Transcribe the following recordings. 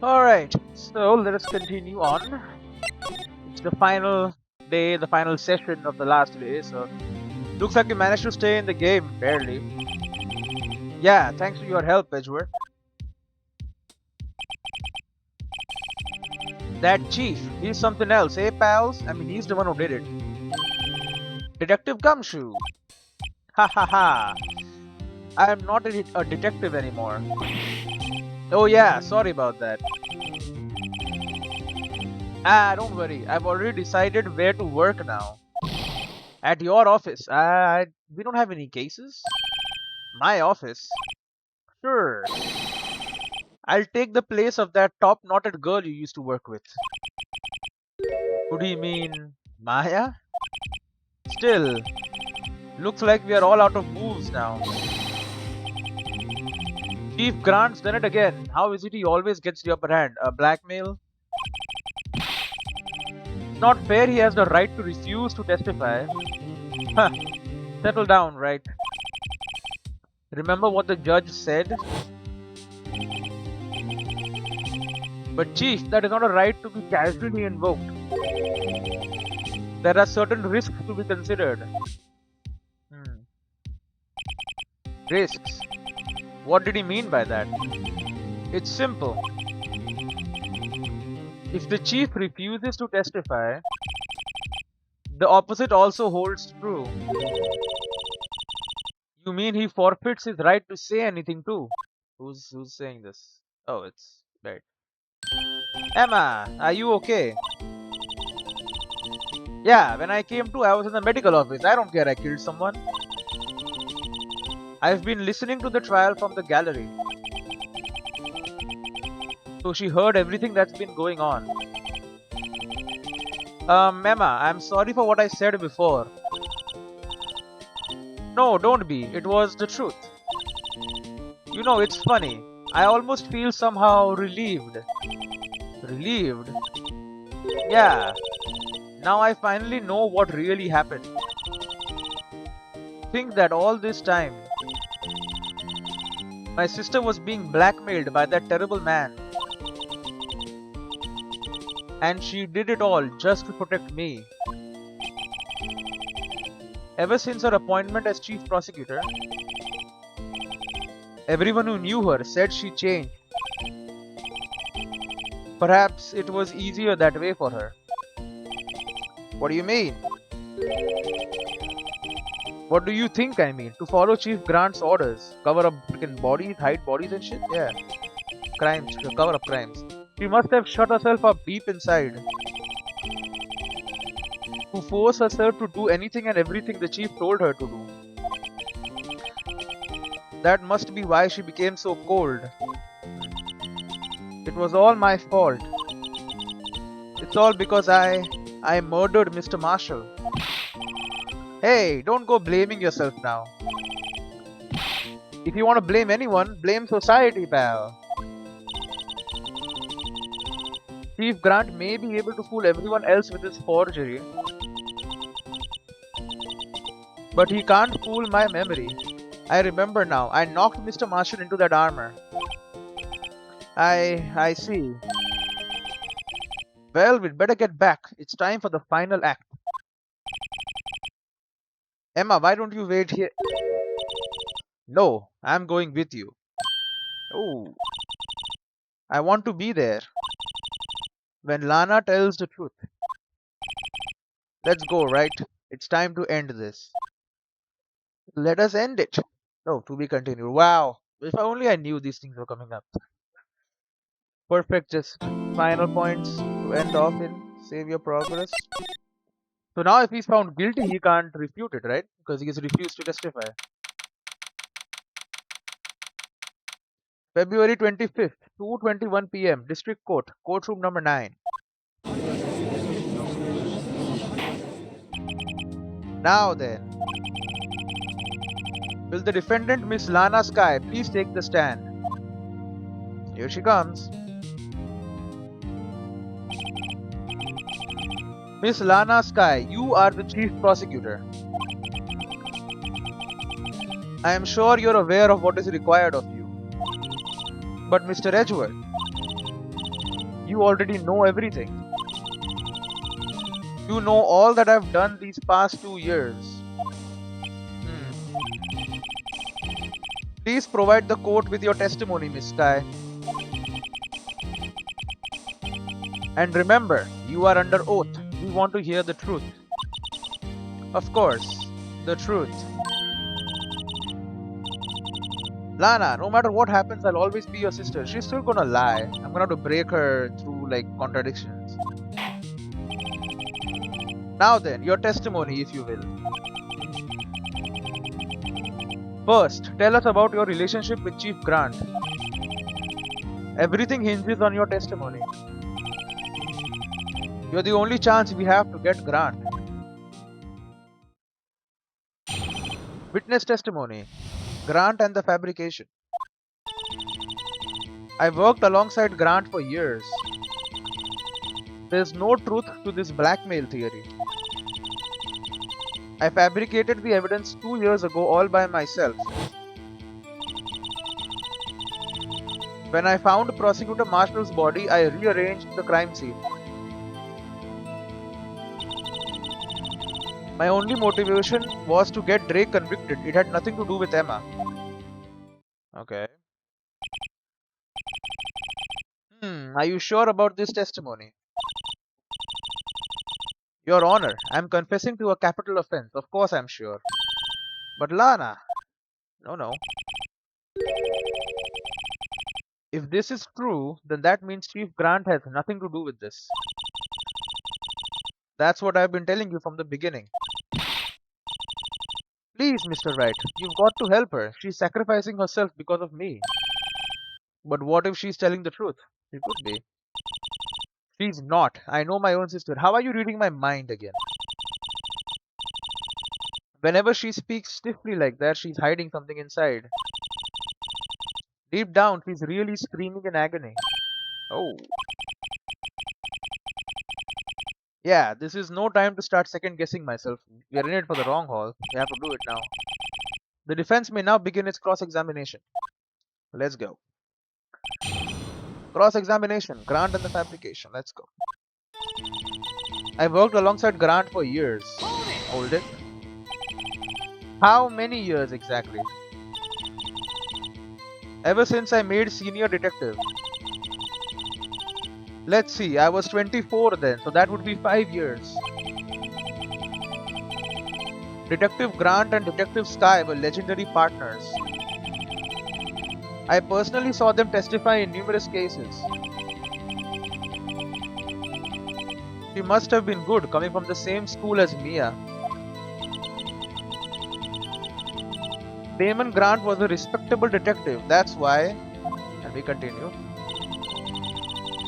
Alright, so let us continue on. It's the final day, the final session of the last day, so looks like you managed to stay in the game, barely. Yeah, thanks to your help, Edgeworth. That chief, he's something else, eh, pals? I mean, he's the one who did it. Detective Gumshoe. Ha ha ha. I am not a detective anymore. Oh yeah, sorry about that. Ah, don't worry. I've already decided where to work now. At your office. We don't have any cases. My office? Sure. I'll take the place of that top-knotted girl you used to work with. Who do you mean, Maya? Still, looks like we are all out of moves now. Chief Grant's done it again. How is it he always gets the upper hand? Blackmail? It's not fair he has the right to refuse to testify. Huh. Settle down, Wright. Remember what the judge said? But Chief, that is not a right to be casually invoked. There are certain risks to be considered. Risks? What did he mean by that? It's simple. If the chief refuses to testify, the opposite also holds true. You mean he forfeits his right to say anything too? Who's saying this? Oh, it's Bert. Emma, are you okay? Yeah, when I came to, I was in the medical office. I don't care I killed someone. I've been listening to the trial from the gallery. So she heard everything that's been going on. Emma, I'm sorry for what I said before. No, don't be. It was the truth. You know, it's funny. I almost feel somehow relieved. Relieved? Yeah. Now I finally know what really happened. Think that all this time, my sister was being blackmailed by that terrible man. And she did it all just to protect me. Ever since her appointment as chief prosecutor, everyone who knew her said she changed. Perhaps it was easier that way for her. What do you mean? What do you think I mean? To follow Chief Grant's orders. Cover up freaking bodies, hide bodies and shit? Yeah. Crimes, to cover up crimes. She must have shut herself up deep inside. To force herself to do anything and everything the chief told her to do. That must be why she became so cold. It was all my fault. It's all because I murdered Mr. Marshall. Hey, don't go blaming yourself now. If you want to blame anyone, blame society, pal. Chief Grant may be able to fool everyone else with his forgery, but he can't fool my memory. I remember now. I knocked Mr. Marshall into that armor. I see. Well, we'd better get back. It's time for the final act. Emma, why don't you wait here? No, I'm going with you. Oh, I want to be there when Lana tells the truth. Let's go, right? It's time to end this. Let us end it. Oh, to be continued. Wow. If only I knew these things were coming up. Perfect, just final points to end off in. Save your progress. So now if he's found guilty, he can't refute it, right? Because he has refused to testify. February 25th, 2:21 p.m. District Court, courtroom number 9. Now then, will the defendant, Miss Lana Sky, please take the stand? Here she comes. Miss Lana Sky, you are the chief prosecutor. I am sure you're aware of what is required of you. But Mr. Edgeworth, You already know everything. You know all that I've done these past 2 years. Please provide the court with your testimony, Miss Sky. And remember, you are under oath. We want to hear the truth. Of course, the truth. Lana, no matter what happens, I'll always be your sister. She's still gonna lie. I'm gonna have to break her through like contradictions. Now then, your testimony, if you will. First, tell us about your relationship with Chief Grant. Everything hinges on your testimony. You're the only chance we have to get Grant. Witness testimony. Grant and the fabrication. I worked alongside Grant for years. There's no truth to this blackmail theory. I fabricated the evidence 2 years ago all by myself. When I found Prosecutor Marshall's body, I rearranged the crime scene. My only motivation was to get Drake convicted. It had nothing to do with Emma. Okay. Are you sure about this testimony? Your Honor, I'm confessing to a capital offense. Of course I'm sure. But Lana... No. If this is true, then that means Chief Grant has nothing to do with this. That's what I've been telling you from the beginning. Please, Mr. Wright, you've got to help her. She's sacrificing herself because of me. But what if she's telling the truth? She could be. She's not. I know my own sister. How are you reading my mind again? Whenever she speaks stiffly like that, she's hiding something inside. Deep down, she's really screaming in agony. Oh. Yeah, this is no time to start second guessing myself. We are in it for the long haul. We have to do it now. The defense may now begin its cross-examination. Let's go. Cross-examination, Grant and the fabrication. Let's go. I worked alongside Grant for years. Hold it. How many years exactly? Ever since I made senior detective. Let's see, I was 24 then, so that would be 5 years. Detective Grant and Detective Sky were legendary partners. I personally saw them testify in numerous cases. She must have been good, coming from the same school as Mia. Damon Grant was a respectable detective, that's why... And we continue.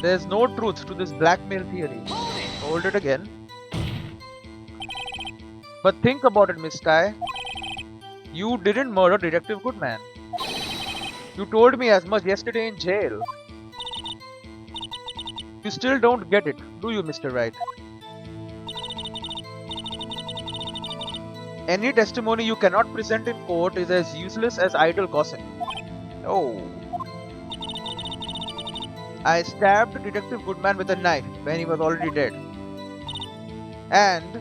There's no truth to this blackmail theory. Hold it again. But think about it, Miss Sky. You didn't murder Detective Goodman. You told me as much yesterday in jail. You still don't get it, do you, Mr. Wright? Any testimony you cannot present in court is as useless as idle gossip. Oh. I stabbed Detective Goodman with a knife when he was already dead. And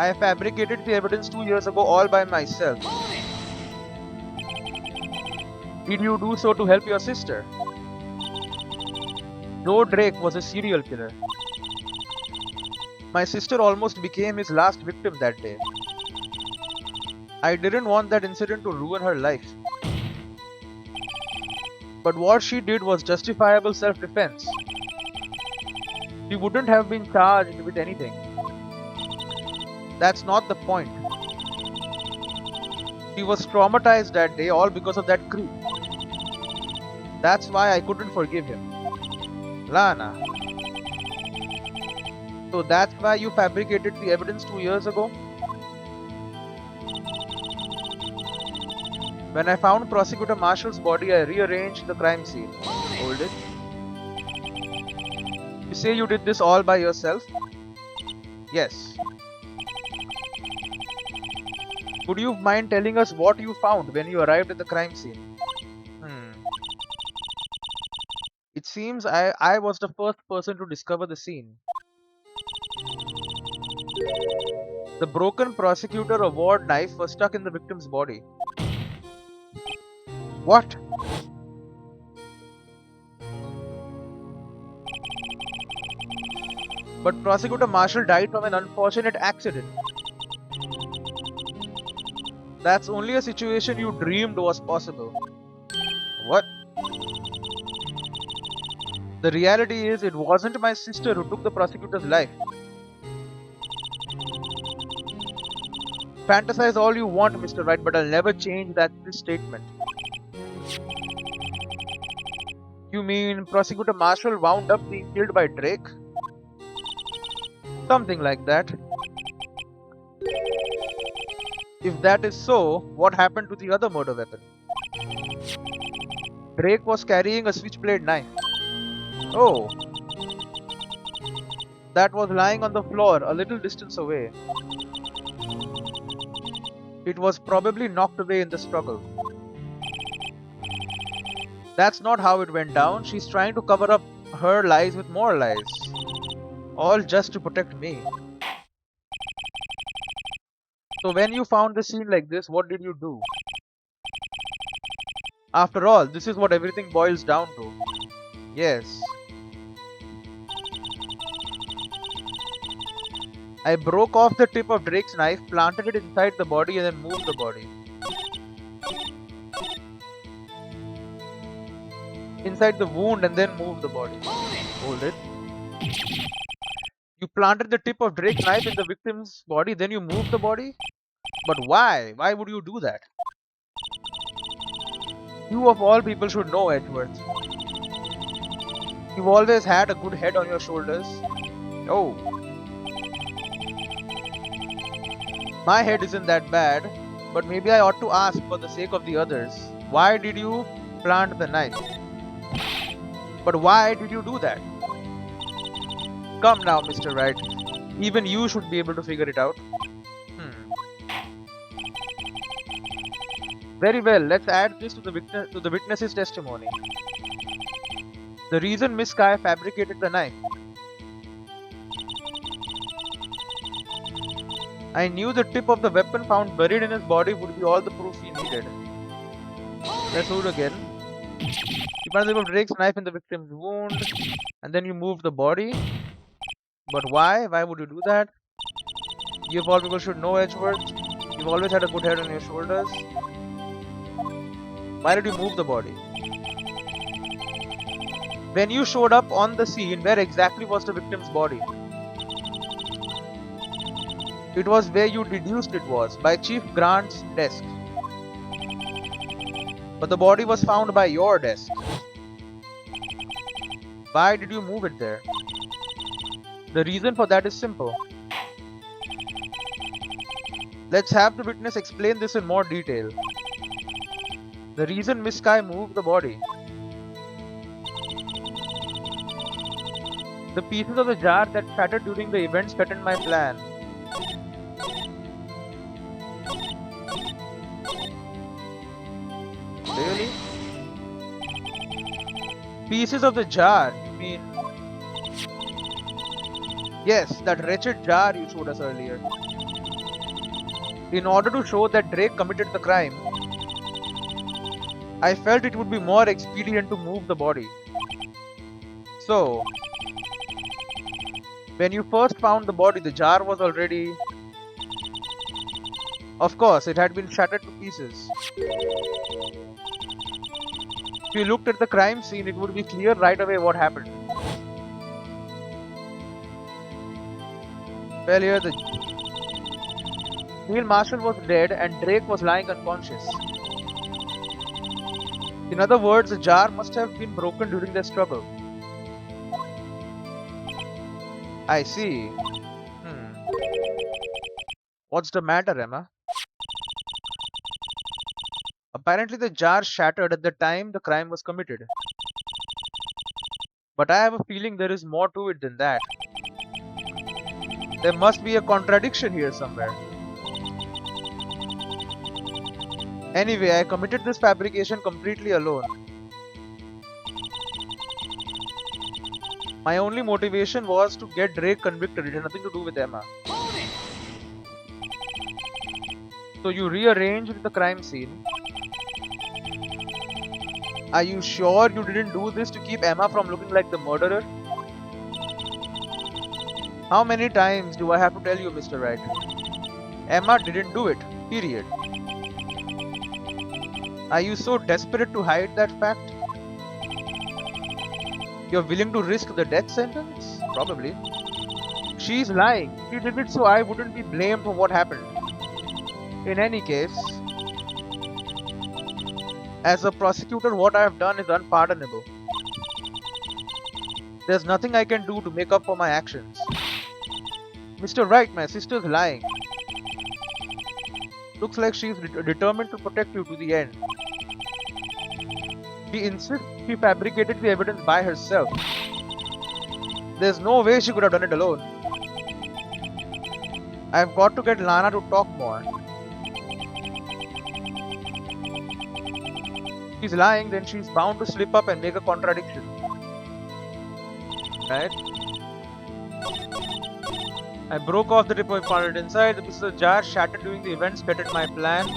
I fabricated the evidence 2 years ago all by myself. Did you do so to help your sister? Joe Drake was a serial killer. My sister almost became his last victim that day. I didn't want that incident to ruin her life. But what she did was justifiable self-defense. She wouldn't have been charged with anything. That's not the point. She was traumatized that day all because of that creep. That's why I couldn't forgive him. Lana. So that's why you fabricated the evidence 2 years ago? When I found Prosecutor Marshall's body, I rearranged the crime scene. Hold it. You say you did this all by yourself? Yes. Would you mind telling us what you found when you arrived at the crime scene? It seems I was the first person to discover the scene. The broken prosecutor award knife was stuck in the victim's body. What? But Prosecutor Marshall died from an unfortunate accident. That's only a situation you dreamed was possible. What? The reality is, it wasn't my sister who took the prosecutor's life. Fantasize all you want, Mr. Wright, but I'll never change this statement. You mean Prosecutor Marshall wound up being killed by Drake? Something like that. If that is so, what happened to the other murder weapon? Drake was carrying a switchblade knife. Oh. That was lying on the floor a little distance away. It was probably knocked away in the struggle. That's not how it went down. She's trying to cover up her lies with more lies. All just to protect me. So when you found the scene like this, what did you do? After all, this is what everything boils down to. Yes. I broke off the tip of Drake's knife, planted it inside the body, and then moved the body. Inside the wound and then moved the body. Hold it. You planted the tip of Drake's knife in the victim's body, then you moved the body? But why? Why would you do that? You of all people should know, Edgeworth. You've always had a good head on your shoulders. Oh. My head isn't that bad, but maybe I ought to ask for the sake of the others. Why did you plant the knife? But why did you do that? Come now, Mr. Wright. Even you should be able to figure it out. Very well, let's add this to the witness's testimony. The reason Miss Sky fabricated the knife. I knew the tip of the weapon found buried in his body would be all the proof he needed. Let's do it again. You found the tip of Drake's knife in the victim's wound, and then you moved the body. But why? Why would you do that? You of all people should know, Edgeworth. You've always had a good head on your shoulders. Why did you move the body? When you showed up on the scene, where exactly was the victim's body? It was where you deduced it was, by Chief Grant's desk. But the body was found by your desk. Why did you move it there? The reason for that is simple. Let's have the witness explain this in more detail. The reason Miss Sky moved the body. The pieces of the jar that shattered during the events threatened my plan. Really? Pieces of the jar, you mean? Yes, that wretched jar you showed us earlier. In order to show that Drake committed the crime, I felt it would be more expedient to move the body. So, when you first found the body, the jar was already... Of course, it had been shattered to pieces. If you looked at the crime scene, it would be clear right away what happened. Well, here Neil Marshall was dead and Drake was lying unconscious. In other words, the jar must have been broken during their struggle. I see. What's the matter, Emma? Apparently the jar shattered at the time the crime was committed. But I have a feeling there is more to it than that. There must be a contradiction here somewhere. Anyway, I committed this fabrication completely alone. My only motivation was to get Drake convicted. It had nothing to do with Emma. So you rearranged the crime scene. Are you sure you didn't do this to keep Emma from looking like the murderer? How many times do I have to tell you, Mr. Wright? Emma didn't do it. Period. Are you so desperate to hide that fact? You're willing to risk the death sentence? Probably. She's lying. She did it so I wouldn't be blamed for what happened. In any case, as a prosecutor, what I have done is unpardonable. There's nothing I can do to make up for my actions. Mr. Wright, my sister's lying. Looks like she's determined to protect you to the end. She insists she fabricated the evidence by herself. There's no way she could have done it alone. I've got to get Lana to talk more. If she's lying, then she's bound to slip up and make a contradiction. Right? I broke off the tip I found it inside. The pieces of jar shattered during the events fitted my plan.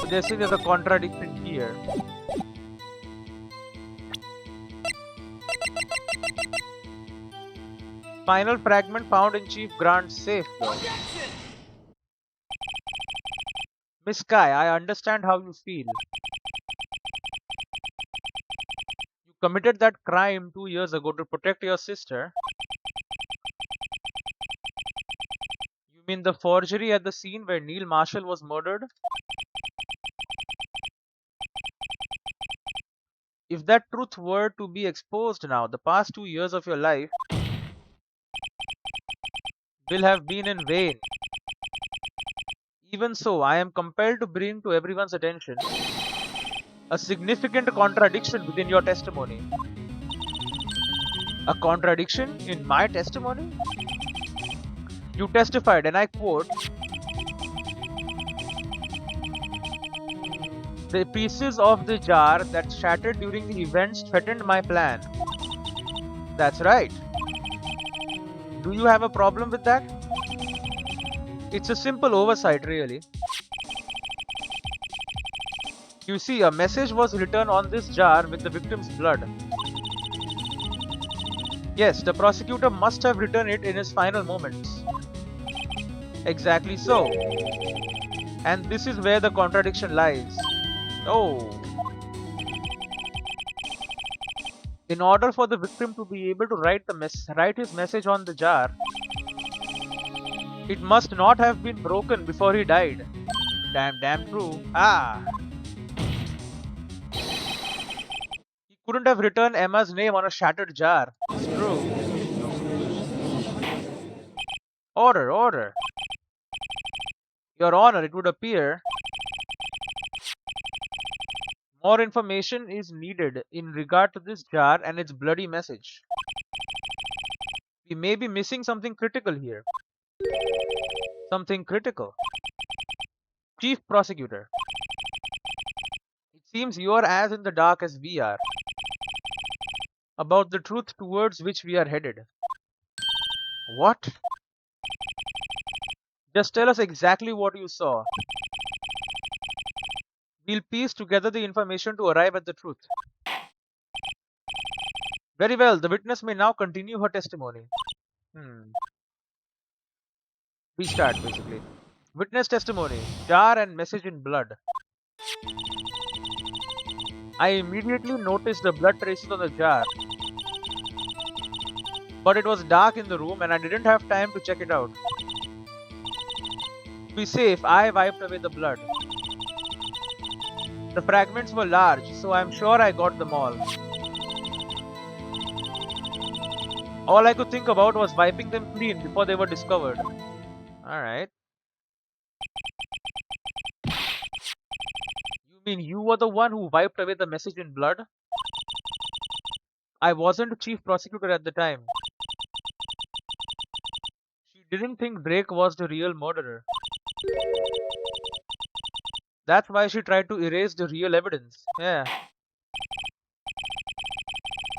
So they're saying there's a contradiction here. Final fragment found in Chief Grant's safe. Miss Kai, I understand how you feel. You committed that crime 2 years ago to protect your sister. You mean the forgery at the scene where Neil Marshall was murdered? If that truth were to be exposed now, the past 2 years of your life will have been in vain. Even so, I am compelled to bring to everyone's attention a significant contradiction within your testimony. A contradiction in my testimony? You testified, and I quote, "The pieces of the jar that shattered during the events threatened my plan." That's right. Do you have a problem with that? It's a simple oversight, really. You see, a message was written on this jar with the victim's blood. Yes, the prosecutor must have written it in his final moments. Exactly so. And this is where the contradiction lies. Oh. In order for the victim to be able to write his message on the jar, it must not have been broken before he died. Damn true. He couldn't have written Emma's name on a shattered jar. It's true. Order. Your Honor, it would appear more information is needed in regard to this jar and its bloody message. We may be missing something critical here. Something critical. Chief Prosecutor, it seems you are as in the dark as we are about the truth towards which we are headed. What? Just tell us exactly what you saw. We'll piece together the information to arrive at the truth. Very well, the witness may now continue her testimony. Restart, basically. Witness testimony. Jar and message in blood. I immediately noticed the blood traces on the jar. But it was dark in the room and I didn't have time to check it out. To be safe, I wiped away the blood. The fragments were large, so I'm sure I got them all. All I could think about was wiping them clean before they were discovered. Alright. You mean you were the one who wiped away the message in blood? I wasn't chief prosecutor at the time. She didn't think Drake was the real murderer. That's why she tried to erase the real evidence. Yeah.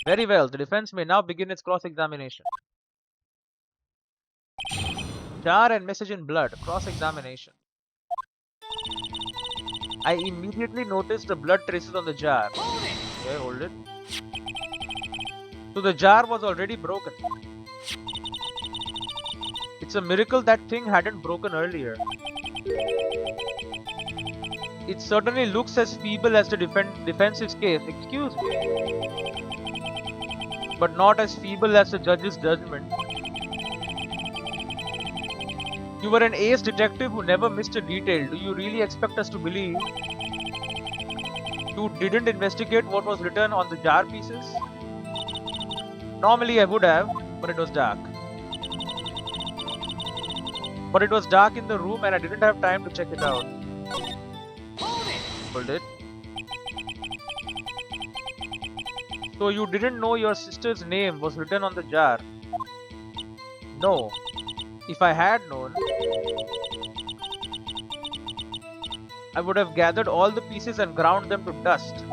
Very well, the defense may now begin its cross-examination. Jar and message in blood, cross-examination. I immediately noticed the blood traces on the jar. Okay, hold it. So the jar was already broken. It's a miracle that thing hadn't broken earlier. It certainly looks as feeble as the defensive's case, excuse me, but not as feeble as the judge's judgment. You were an ace detective who never missed a detail. Do you really expect us to believe you didn't investigate what was written on the jar pieces? Normally I would have, but it was dark. But it was dark in the room and I didn't have time to check it out. Hold it. So you didn't know your sister's name was written on the jar? No. If I had known, I would have gathered all the pieces and ground them to dust.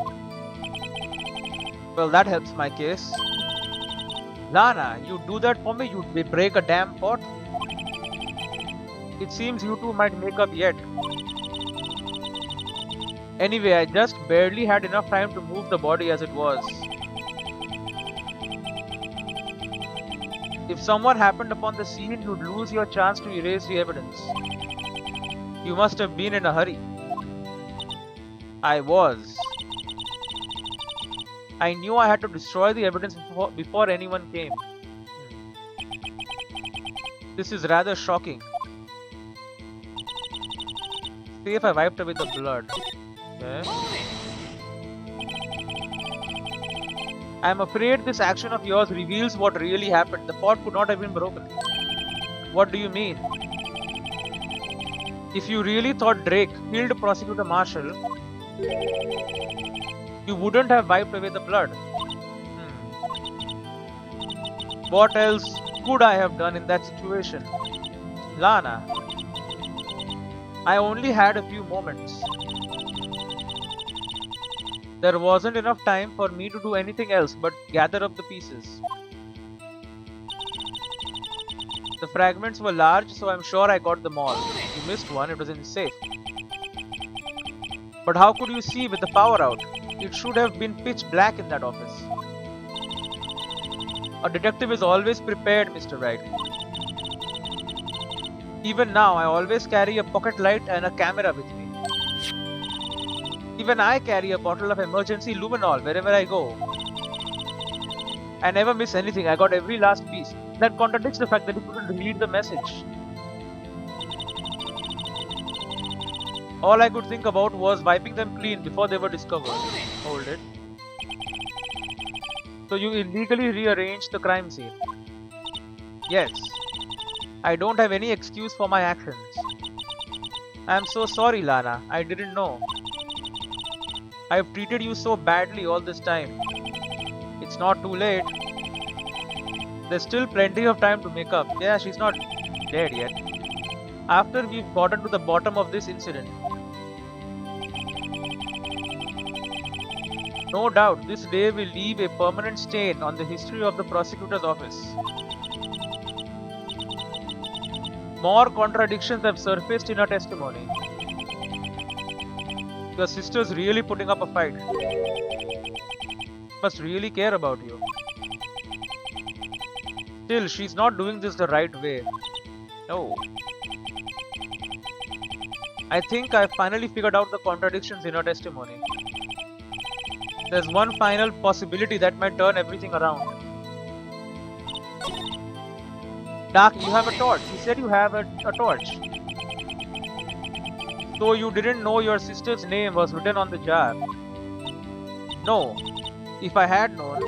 Well, that helps my case. Lana, you do that for me? You'd break a damn pot? It seems you two might make up yet. Anyway, I just barely had enough time to move the body as it was. If someone happened upon the scene, you'd lose your chance to erase the evidence. You must have been in a hurry. I was. I knew I had to destroy the evidence before anyone came. This is rather shocking. See if I wiped away the blood. Okay. I am afraid this action of yours reveals what really happened. The pot could not have been broken. What do you mean? If you really thought Drake killed Prosecutor Marshall, you wouldn't have wiped away the blood. What else could I have done in that situation? Lana, I only had a few moments. There wasn't enough time for me to do anything else but gather up the pieces. The fragments were large, so I'm sure I got them all. You missed one, it was in the safe. But how could you see with the power out? It should have been pitch black in that office. A detective is always prepared, Mr. Wright. Even now, I always carry a pocket light and a camera with me. Even I carry a bottle of emergency luminol wherever I go. I never miss anything, I got every last piece. That contradicts the fact that he couldn't read the message. All I could think about was wiping them clean before they were discovered. Hold it. So you illegally rearranged the crime scene? Yes. I don't have any excuse for my actions. I am so sorry, Lana. I didn't know. I have treated you so badly all this time. It's not too late. There's still plenty of time to make up. Yeah, she's not dead yet. After we've gotten to the bottom of this incident. No doubt, this day will leave a permanent stain on the history of the prosecutor's office. More contradictions have surfaced in her testimony. Your sister's really putting up a fight. Must really care about you. Still, she's not doing this the right way. No. I think I finally figured out the contradictions in her testimony. There's one final possibility that might turn everything around. Dark, you have a torch. You said you have a torch. So you didn't know your sister's name was written on the jar? No. If I had known,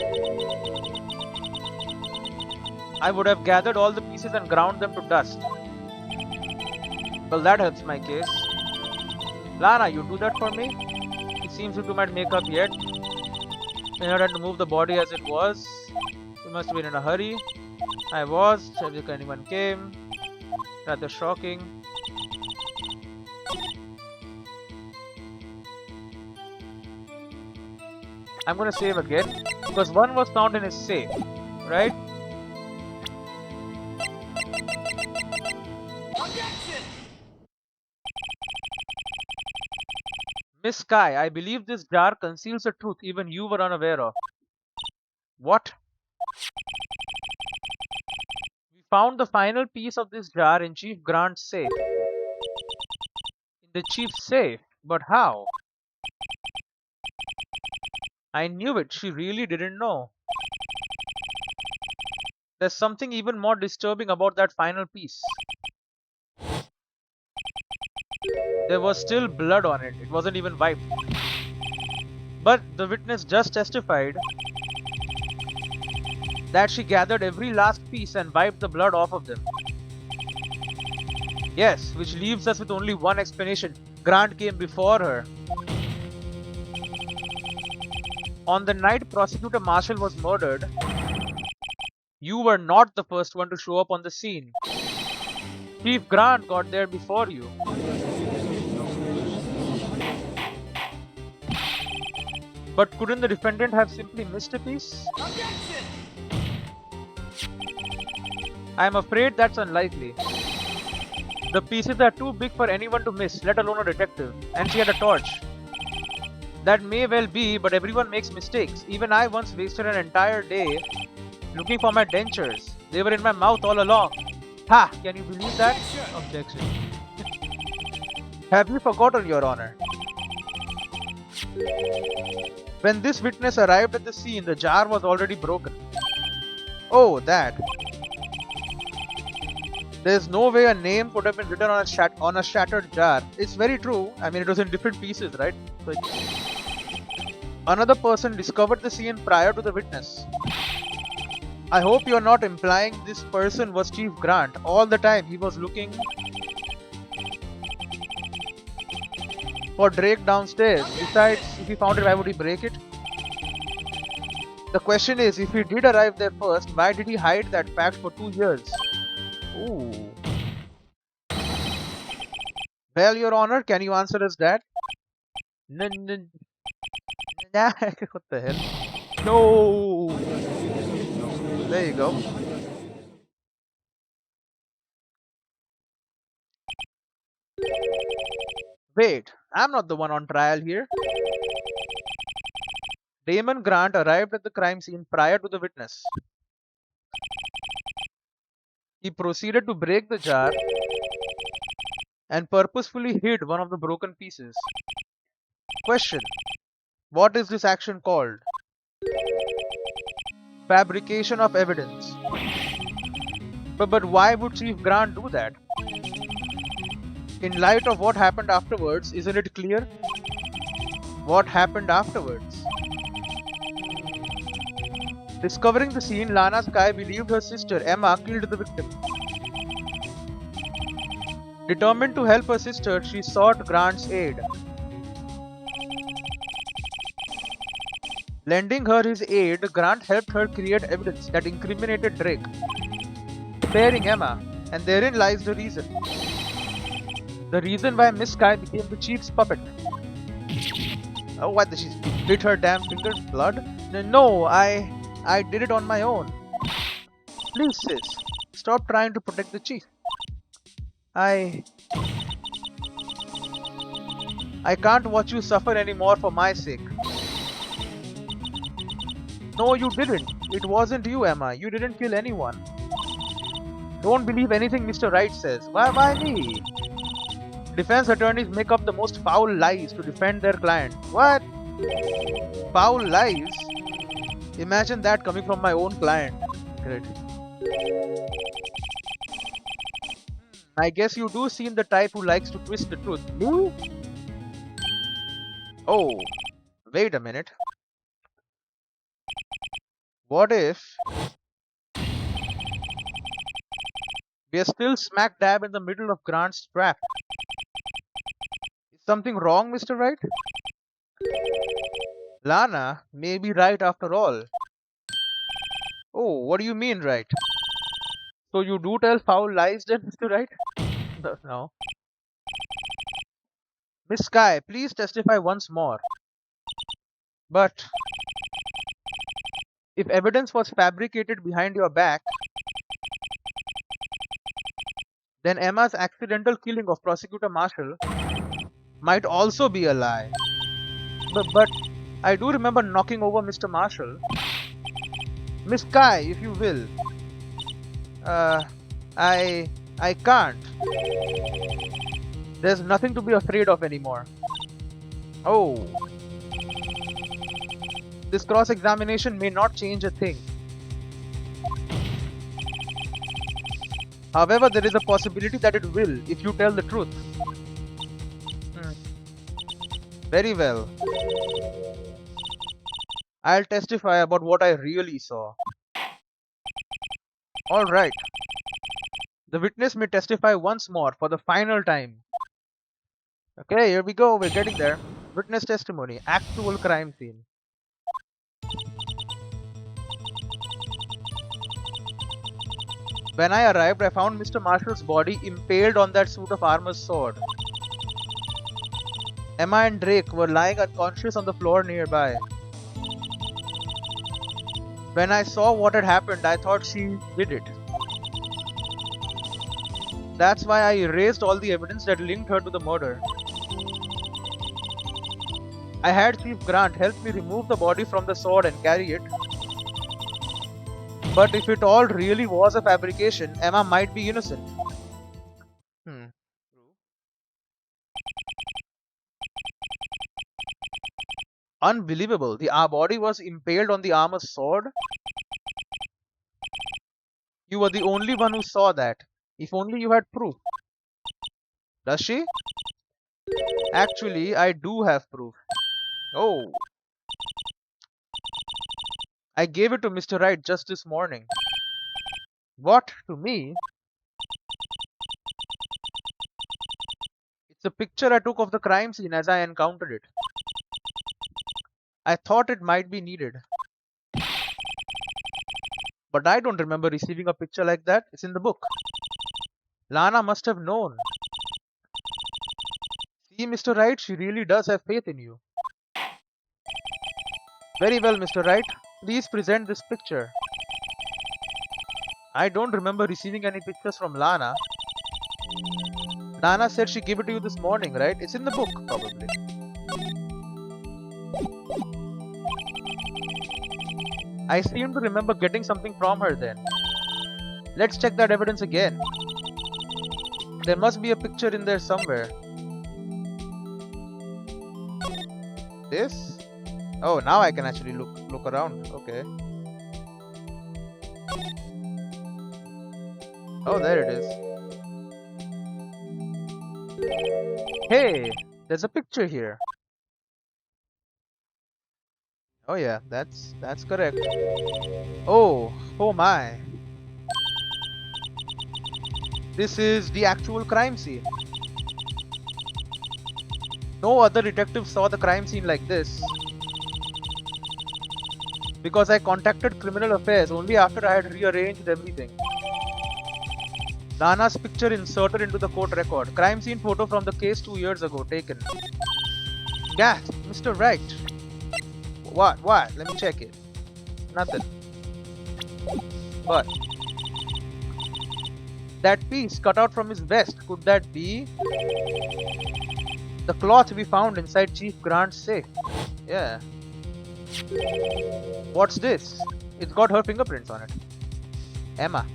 I would have gathered all the pieces and ground them to dust. Well, that helps my case. Lana, you do that for me? It seems you two might make up yet. In order to move the body as it was, you must have been in a hurry. I was, if anyone came. Rather shocking. I'm gonna save again because one was found in his safe, right? Miss Sky, I believe this jar conceals a truth even you were unaware of. What? We found the final piece of this jar in Chief Grant's safe. In the chief's safe? But how? I knew it. She really didn't know. There's something even more disturbing about that final piece. There was still blood on it. It wasn't even wiped. But the witness just testified that she gathered every last piece and wiped the blood off of them. Yes, which leaves us with only one explanation. Grant came before her. On the night Prosecutor Marshall was murdered, you were not the first one to show up on the scene. Chief Grant got there before you. But couldn't the defendant have simply missed a piece? I am afraid that's unlikely. The pieces are too big for anyone to miss, let alone a detective. And she had a torch. That may well be, but everyone makes mistakes. Even I once wasted an entire day looking for my dentures. They were in my mouth all along. Ha! Can you believe that? Objection. Have you forgotten, Your Honor? When this witness arrived at the scene, the jar was already broken. Oh, that. There's no way a name could have been written on a shattered jar. It's very true. I mean, it was in different pieces, right? So another person discovered the scene prior to the witness. I hope you're not implying this person was Chief Grant. All the time he was looking for Drake downstairs. Besides, if he found it, why would he break it? The question is, if he did arrive there first, why did he hide that fact for 2 years? Ooh. Well, Your Honor, can you answer us that? Nah, what the hell? No! There you go. Wait, I'm not the one on trial here. Damon Grant arrived at the crime scene prior to the witness. He proceeded to break the jar and purposefully hid one of the broken pieces. Question: what is this action called? Fabrication of evidence. But why would Chief Grant do that? In light of what happened afterwards, isn't it clear? What happened afterwards? Discovering the scene, Lana Sky believed her sister Emma killed the victim. Determined to help her sister, she sought Grant's aid. Lending her his aid, Grant helped her create evidence that incriminated Drake, sparing Emma, and therein lies the reason. The reason why Miss Sky became the chief's puppet. Oh, what? She bit her damn finger? Blood? No, I did it on my own. Please, sis, stop trying to protect the chief. I can't watch you suffer anymore for my sake. No, you didn't. It wasn't you, Emma. You didn't kill anyone. Don't believe anything Mr. Wright says. Why me? Defense attorneys make up the most foul lies to defend their client. What? Foul lies? Imagine that coming from my own client. Great. I guess you do seem the type who likes to twist the truth. You? Oh, wait a minute. What if we are still smack dab in the middle of Grant's trap? Is something wrong, Mr. Wright? Lana may be right after all. Oh, what do you mean, right? So you do tell foul lies then, Mr. Wright? No. Miss Sky, please testify once more. But If evidence was fabricated behind your back, then Emma's accidental killing of Prosecutor Marshall might also be a lie. But I do remember knocking over Mr. Marshall. Miss Kai, if you will. Uh, I can't. There's nothing to be afraid of anymore. Oh. This cross-examination may not change a thing. However, there is a possibility that it will if you tell the truth. Very well. I'll testify about what I really saw. Alright. The witness may testify once more for the final time. Okay, here we go. We're getting there. Witness testimony. Actual crime scene. When I arrived, I found Mr. Marshall's body impaled on that suit of armor's sword. Emma and Drake were lying unconscious on the floor nearby. When I saw what had happened, I thought she did it. That's why I erased all the evidence that linked her to the murder. I had Chief Grant help me remove the body from the sword and carry it. But if it all really was a fabrication, Emma might be innocent. Unbelievable. Our body was impaled on the armor's sword. You were the only one who saw that. If only you had proof. Does she? Actually, I do have proof. Oh. I gave it to Mr. Wright just this morning. What? To me? It's a picture I took of the crime scene as I encountered it. I thought it might be needed. But I don't remember receiving a picture like that. It's in the book. Lana must have known. See, Mr. Wright, she really does have faith in you. Very well, Mr. Wright. Please present this picture. I don't remember receiving any pictures from Lana. Lana said she gave it to you this morning, right? It's in the book, probably. I seem to remember getting something from her then. Let's check that evidence again. There must be a picture in there somewhere. This? Oh, now I can actually look around. Okay. Oh, there it is. Hey, there's a picture here. Oh yeah, that's correct. Oh my. This is the actual crime scene. No other detective saw the crime scene like this. Because I contacted Criminal Affairs only after I had rearranged everything. Lana's picture inserted into the court record. Crime scene photo from the case 2 years ago taken. Gasp, Mr. Wright. What? Let me check it. Nothing. But that piece cut out from his vest, could that be the cloth we found inside Chief Grant's safe? Yeah. What's this? It's got her fingerprints on it. Emma.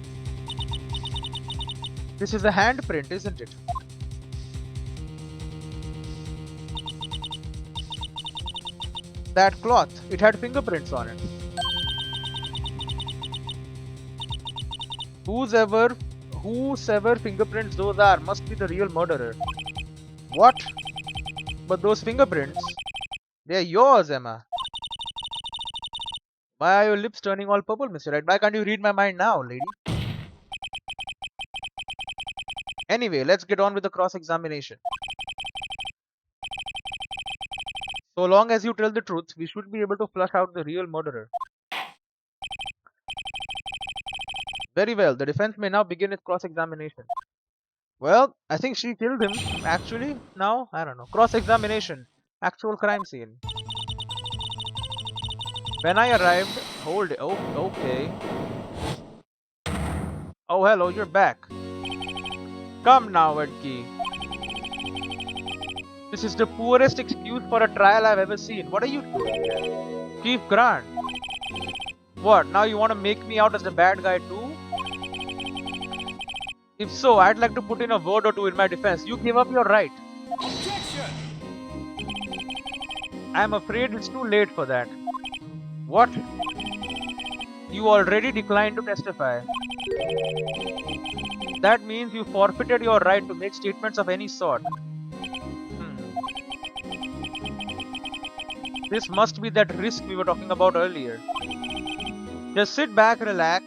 This is a handprint, isn't it? That cloth, it had fingerprints on it. Whosever fingerprints those are must be the real murderer. What? But those fingerprints, they're yours, Emma. Why are your lips turning all purple, Mr. Wright? Why can't you read my mind now, lady? Anyway, let's get on with the cross-examination. So long as you tell the truth, we should be able to flush out the real murderer. Very well, the defense may now begin its cross-examination. Well, I think she killed him, actually. Now, I don't know. Cross-examination. Actual crime scene. When I arrived, hold it. Oh, okay. Oh, hello, you're back. Come now, Edkey. This is the poorest excuse for a trial I've ever seen. What are you doing here? Chief Grant. What, now you want to make me out as the bad guy too? If so, I'd like to put in a word or two in my defense. You gave up your right. Objection! I'm afraid it's too late for that. What? You already declined to testify. That means you forfeited your right to make statements of any sort. This must be that risk we were talking about earlier. Just sit back, relax,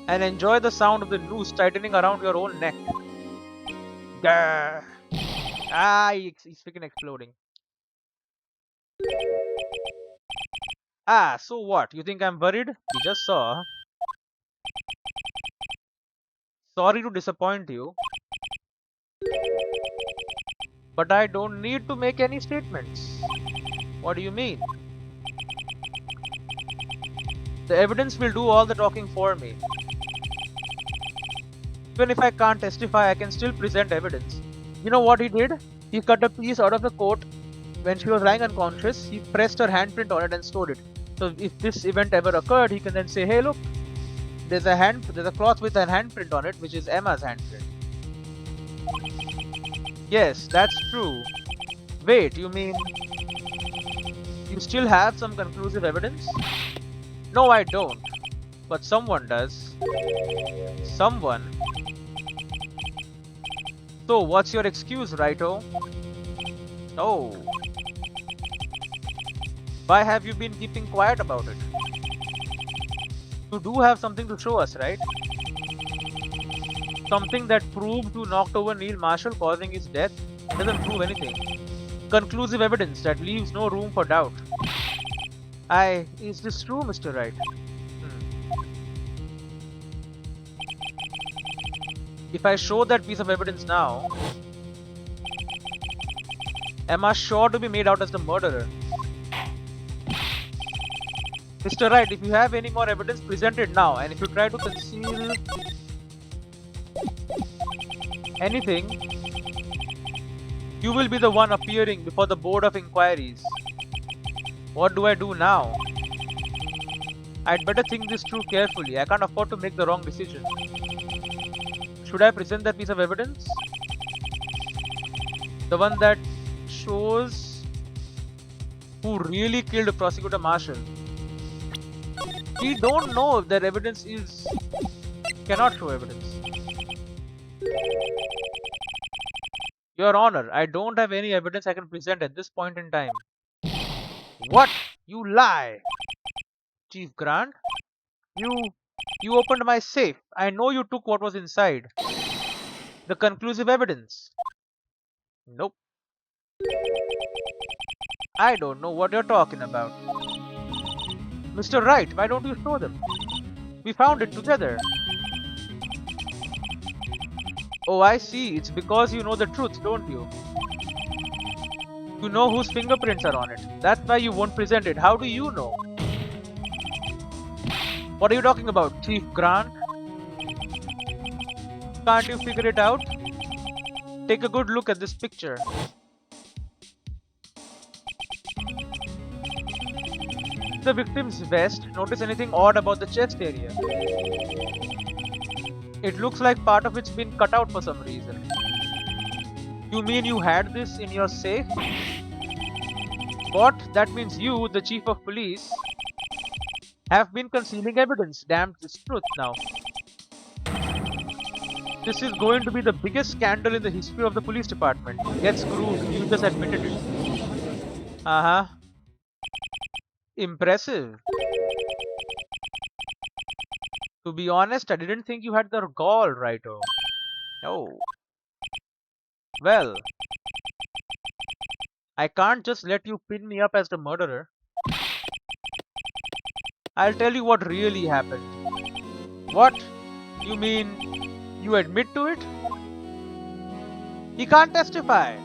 and enjoy the sound of the noose tightening around your own neck. Grr. Ah, he's freaking exploding. Ah, so what? You think I'm worried? We just saw. Sorry to disappoint you, but I don't need to make any statements. What do you mean? The evidence will do all the talking for me. Even if I can't testify, I can still present evidence. You know what he did? He cut a piece out of the coat. When she was lying unconscious, he pressed her handprint on it and stored it. So if this event ever occurred, he can then say, hey look, there's a cloth with a handprint on it, which is Emma's handprint. Yes, that's true. Wait, you mean you still have some conclusive evidence? No, I don't. But someone does. Someone? So, what's your excuse, Righto? Oh. Why have you been keeping quiet about it? You do have something to show us, right? Something that proved you knocked over Neil Marshall, causing his death? Doesn't prove anything. Conclusive evidence that leaves no room for doubt. Is this true, Mr. Wright? If I show that piece of evidence now, Emma's sure to be made out as the murderer. Mr. Wright, if you have any more evidence, present it now. And if you try to conceal anything, you will be the one appearing before the Board of Inquiries. What do I do now? I'd better think this through carefully. I can't afford to make the wrong decision. Should I present that piece of evidence? The one that shows who really killed Prosecutor Marshall. We don't know if that evidence cannot show evidence. Your Honor, I don't have any evidence I can present at this point in time. What? You lie! Chief Grant? You opened my safe. I know you took what was inside. The conclusive evidence. Nope. I don't know what you're talking about. Mr. Wright, why don't you show them? We found it together. Oh, I see. It's because you know the truth, don't you? You know whose fingerprints are on it. That's why you won't present it. How do you know? What are you talking about, Chief Grant? Can't you figure it out? Take a good look at this picture. The victim's vest. Notice anything odd about the chest area? It looks like part of it's been cut out for some reason. You mean you had this in your safe? What? That means you, the chief of police, have been concealing evidence. Damn this truth now. This is going to be the biggest scandal in the history of the police department. Get screwed. You just admitted it. Uh-huh. Impressive. To be honest, I didn't think you had the gall, Righto. Oh. Well, I can't just let you pin me up as the murderer. I'll tell you what really happened. What? You mean you admit to it? He can't testify.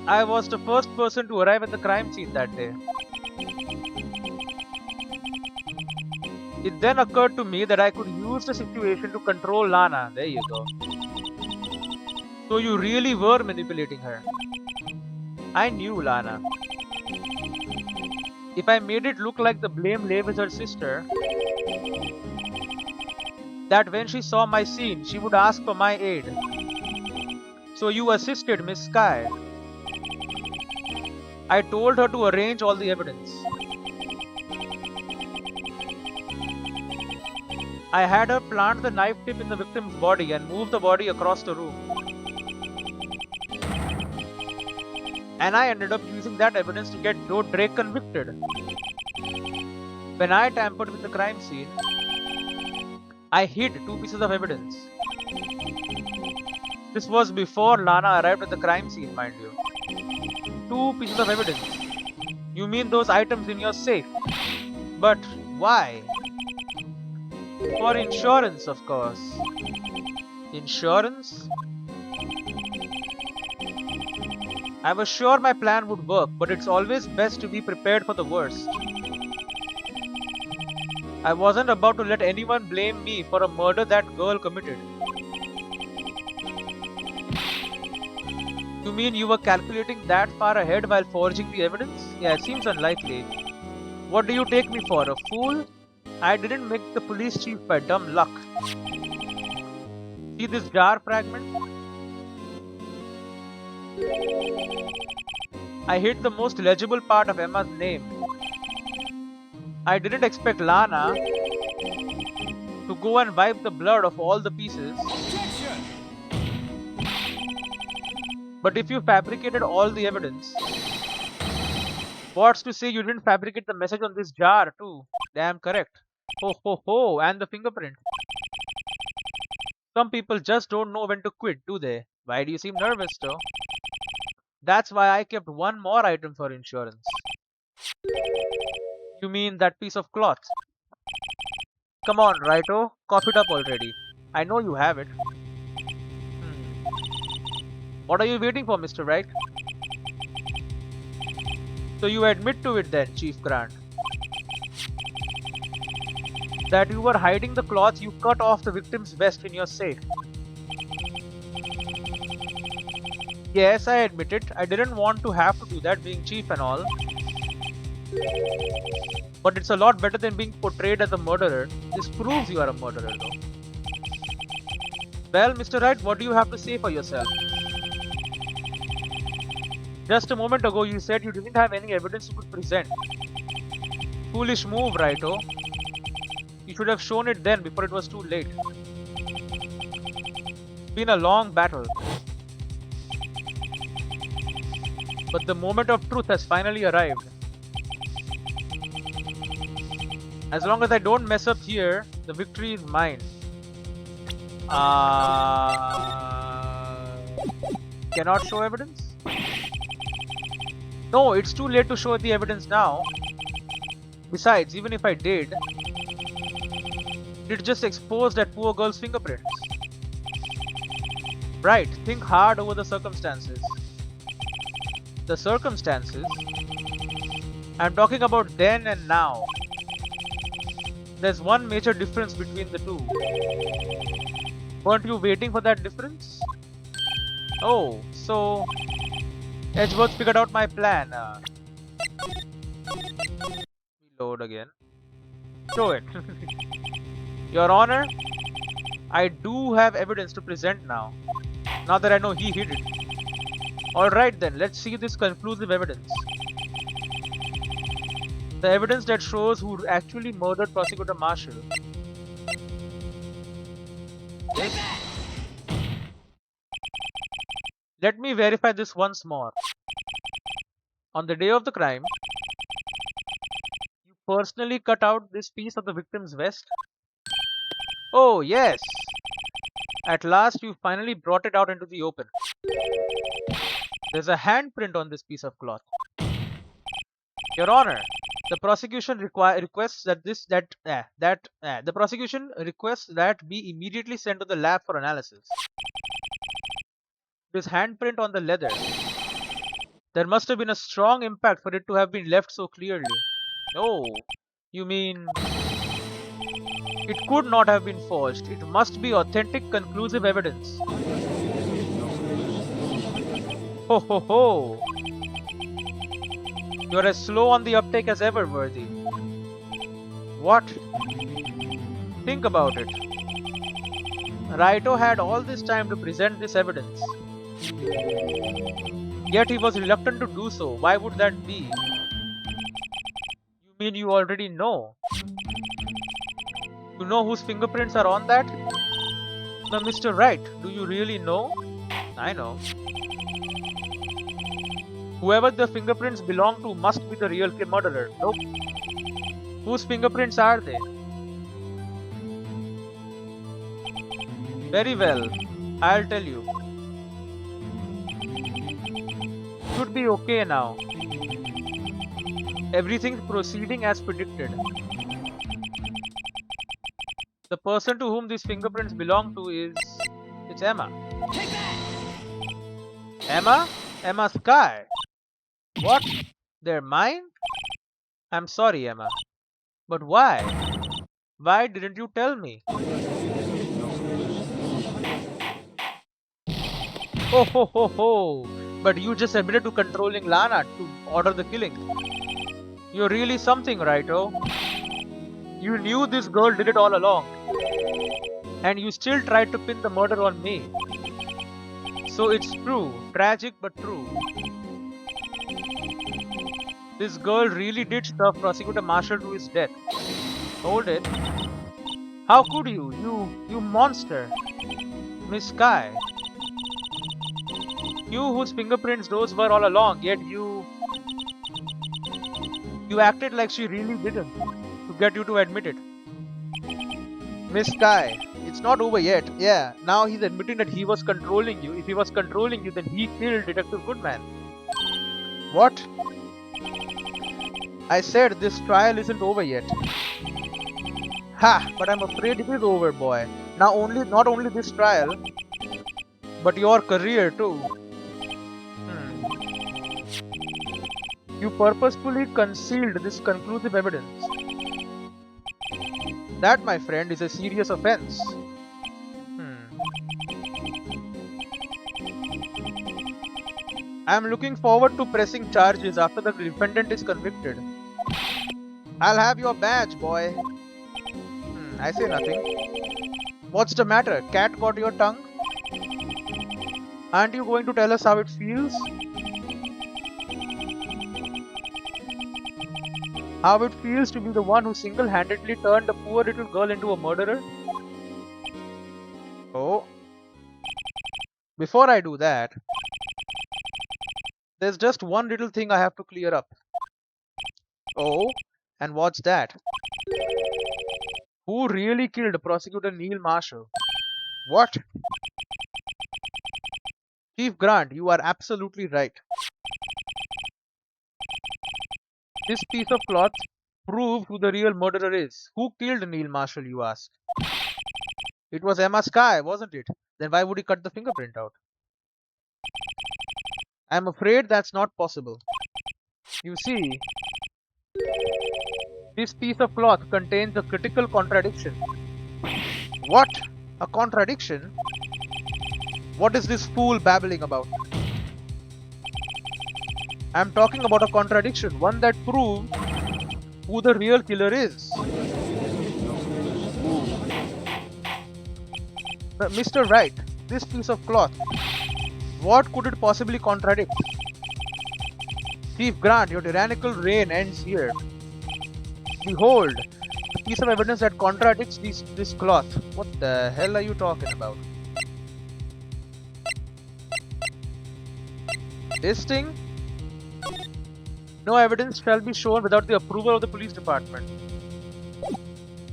I was the first person to arrive at the crime scene that day. It then occurred to me that I could use the situation to control Lana. There you go. So you really were manipulating her. I knew Lana. If I made it look like the blame lay with her sister, that when she saw my scene, she would ask for my aid. So you assisted Miss Sky. I told her to arrange all the evidence. I had her plant the knife tip in the victim's body and move the body across the room. And I ended up using that evidence to get Joe Drake convicted. When I tampered with the crime scene, I hid 2 pieces of evidence. This was before Lana arrived at the crime scene, mind you. 2 pieces of evidence. You mean those items in your safe? But why? For insurance, of course. Insurance? I was sure my plan would work, but it's always best to be prepared for the worst. I wasn't about to let anyone blame me for a murder that girl committed. You mean you were calculating that far ahead while forging the evidence? Yeah, it seems unlikely. What do you take me for, a fool? I didn't make the police chief by dumb luck. See this jar fragment? I hid the most legible part of Emma's name. I didn't expect Lana to go and wipe the blood of all the pieces. But if you fabricated all the evidence, what's to say you didn't fabricate the message on this jar too? Damn correct. Ho ho ho, and the fingerprint. Some people just don't know when to quit, do they? Why do you seem nervous though? That's why I kept one more item for insurance. You mean that piece of cloth? Come on, Righto, cough it up already. I know you have it. What are you waiting for, Mr. Wright? So you admit to it then, Chief Grant, that you were hiding the cloth you cut off the victim's vest in your safe. Yes, I admit it. I didn't want to have to do that, being chief and all. But it's a lot better than being portrayed as a murderer. This proves you are a murderer though. Well, Mr. Wright, what do you have to say for yourself? Just a moment ago you said you didn't have any evidence you could present. Foolish move, Righto. You should have shown it then before it was too late. It's been a long battle. But the moment of truth has finally arrived. As long as I don't mess up here, the victory is mine. Cannot show evidence? No, it's too late to show the evidence now. Besides, even if I did, it just exposed that poor girl's fingerprints. Right, think hard over the circumstances. The circumstances? I'm talking about then and now. There's one major difference between the two. Weren't you waiting for that difference? Oh, so Edgeworth figured out my plan. Reload again. Show it. Your Honor, I do have evidence to present now. Now that I know he hid it. Alright then, let's see this conclusive evidence. The evidence that shows who actually murdered Prosecutor Marshall. This? Let me verify this once more. On the day of the crime, you personally cut out this piece of the victim's vest? Oh, yes! At last, you finally brought it out into the open. There's a handprint on this piece of cloth. Your Honor, the prosecution requests that the prosecution requests that be immediately sent to the lab for analysis. This handprint on the leather. There must have been a strong impact for it to have been left so clearly. Oh, you mean it could not have been forged. It must be authentic, conclusive evidence. Ho ho ho! You're as slow on the uptake as ever, Worthy. What? Think about it. Raito had all this time to present this evidence. Yet he was reluctant to do so. Why would that be? You mean you already know? You know whose fingerprints are on that? Now, Mr. Wright, do you really know? I know. Whoever the fingerprints belong to must be the real murderer. Nope. Whose fingerprints are they? Very well. I'll tell you. Should be okay now. Everything's proceeding as predicted. The person to whom these fingerprints belong to is... it's Emma. Emma? Emma Sky. What? They're mine? I'm sorry, Emma. But why? Why didn't you tell me? Ho ho ho ho! But you just admitted to controlling Lana to order the killing. You're really something, Raito. You knew this girl did it all along. And you still tried to pin the murder on me. So it's true. Tragic but true. This girl really did stuff Prosecutor Marshall to his death. Hold it. How could you? You monster. Miss Sky. You whose fingerprints those were all along, yet you acted like she really didn't to get you to admit it. Miss Sky, it's not over yet. Yeah, now he's admitting that he was controlling you. If he was controlling you, then he killed Detective Goodman. What? I said this trial isn't over yet. Ha! But I'm afraid it is over, boy. Not only this trial, but your career too. You purposefully concealed this conclusive evidence. That, my friend, is a serious offense. I am looking forward to pressing charges after the defendant is convicted. I'll have your badge, boy. I say nothing. What's the matter? Cat caught your tongue? Aren't you going to tell us how it feels? How it feels to be the one who single-handedly turned a poor little girl into a murderer? Oh. Before I do that, there's just one little thing I have to clear up. Oh, and what's that? Who really killed Prosecutor Neil Marshall? What? Chief Grant, you are absolutely right. This piece of cloth proves who the real murderer is. Who killed Neil Marshall, you ask? It was Emma Sky, wasn't it? Then why would he cut the fingerprint out? I'm afraid that's not possible. You see, this piece of cloth contains a critical contradiction. What? A contradiction? What is this fool babbling about? I'm talking about a contradiction, one that proves who the real killer is. Mr. Wright, this piece of cloth, what could it possibly contradict? Chief Grant, your tyrannical reign ends here. Behold, the piece of evidence that contradicts this cloth. What the hell are you talking about? This thing? No evidence shall be shown without the approval of the police department.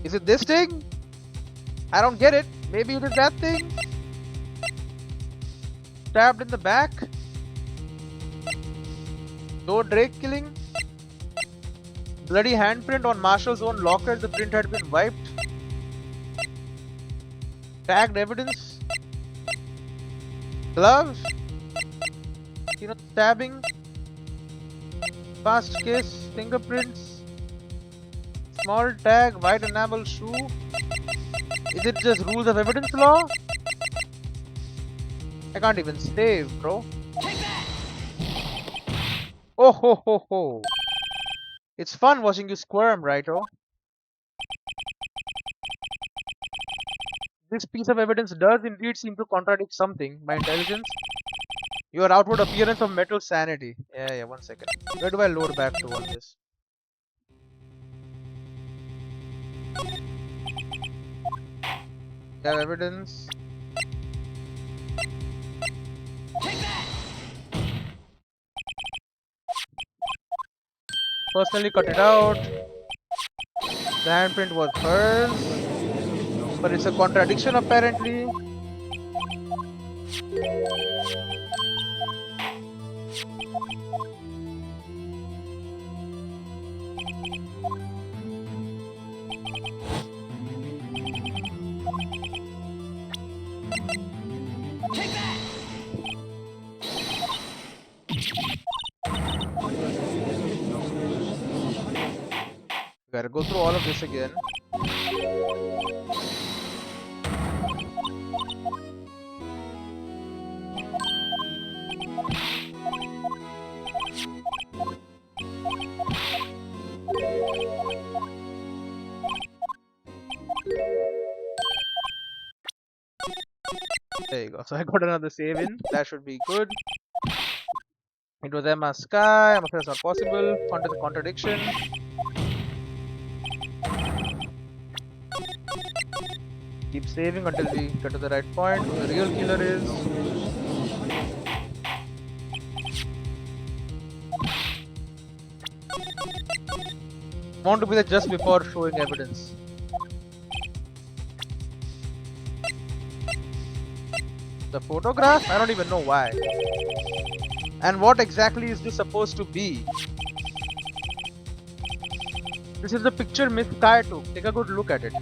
Is it this thing? I don't get it. Maybe it is that thing? Stabbed in the back? Though Drake killing? Bloody handprint on Marshall's own locker, the print had been wiped. Tagged evidence? Gloves? Stabbing? Fast case, fingerprints, small tag, white enamel shoe. Is it just rules of evidence law? I can't even save, bro. Oh ho ho ho. It's fun watching you squirm, righto? This piece of evidence does indeed seem to contradict something. My intelligence. Your outward appearance of mental sanity. Yeah, 1 second. Where do I load back to on this? You have evidence. Personally cut it out. The handprint was hers. But it's a contradiction apparently. Gotta go through all of this again. There you go. So I got another save in. That should be good. It was Emma Sky. I'm afraid it's not possible. Onto the contradiction. Keep saving until we get to the right point. Who the real killer is. Want to be there just before showing evidence. The photograph? I don't even know why. And what exactly is this supposed to be? This is the picture Miss Sky took. Take a good look at it.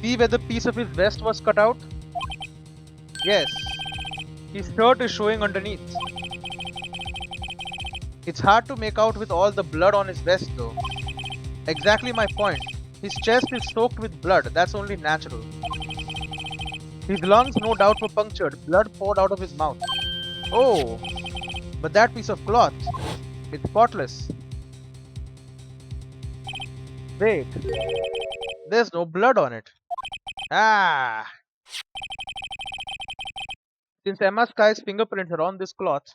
See where the piece of his vest was cut out? Yes. His shirt is showing underneath. It's hard to make out with all the blood on his vest though. Exactly my point. His chest is soaked with blood. That's only natural. His lungs no doubt were punctured. Blood poured out of his mouth. Oh, but that piece of cloth, it's spotless. Wait, there's no blood on it. Ah! Since Emma Sky's fingerprints are on this cloth,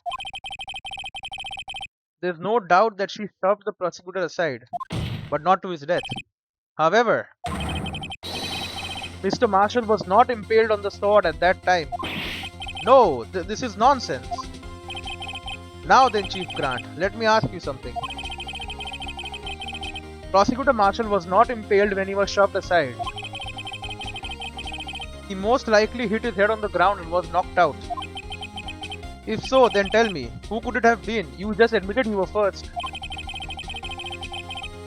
there's no doubt that she shoved the prosecutor aside, but not to his death. However, Mr. Marshall was not impaled on the sword at that time. No, this is nonsense. Now then, Chief Grant, let me ask you something. Prosecutor Marshall was not impaled when he was shoved aside. He most likely hit his head on the ground and was knocked out. If so, then tell me, who could it have been? You just admitted you were first.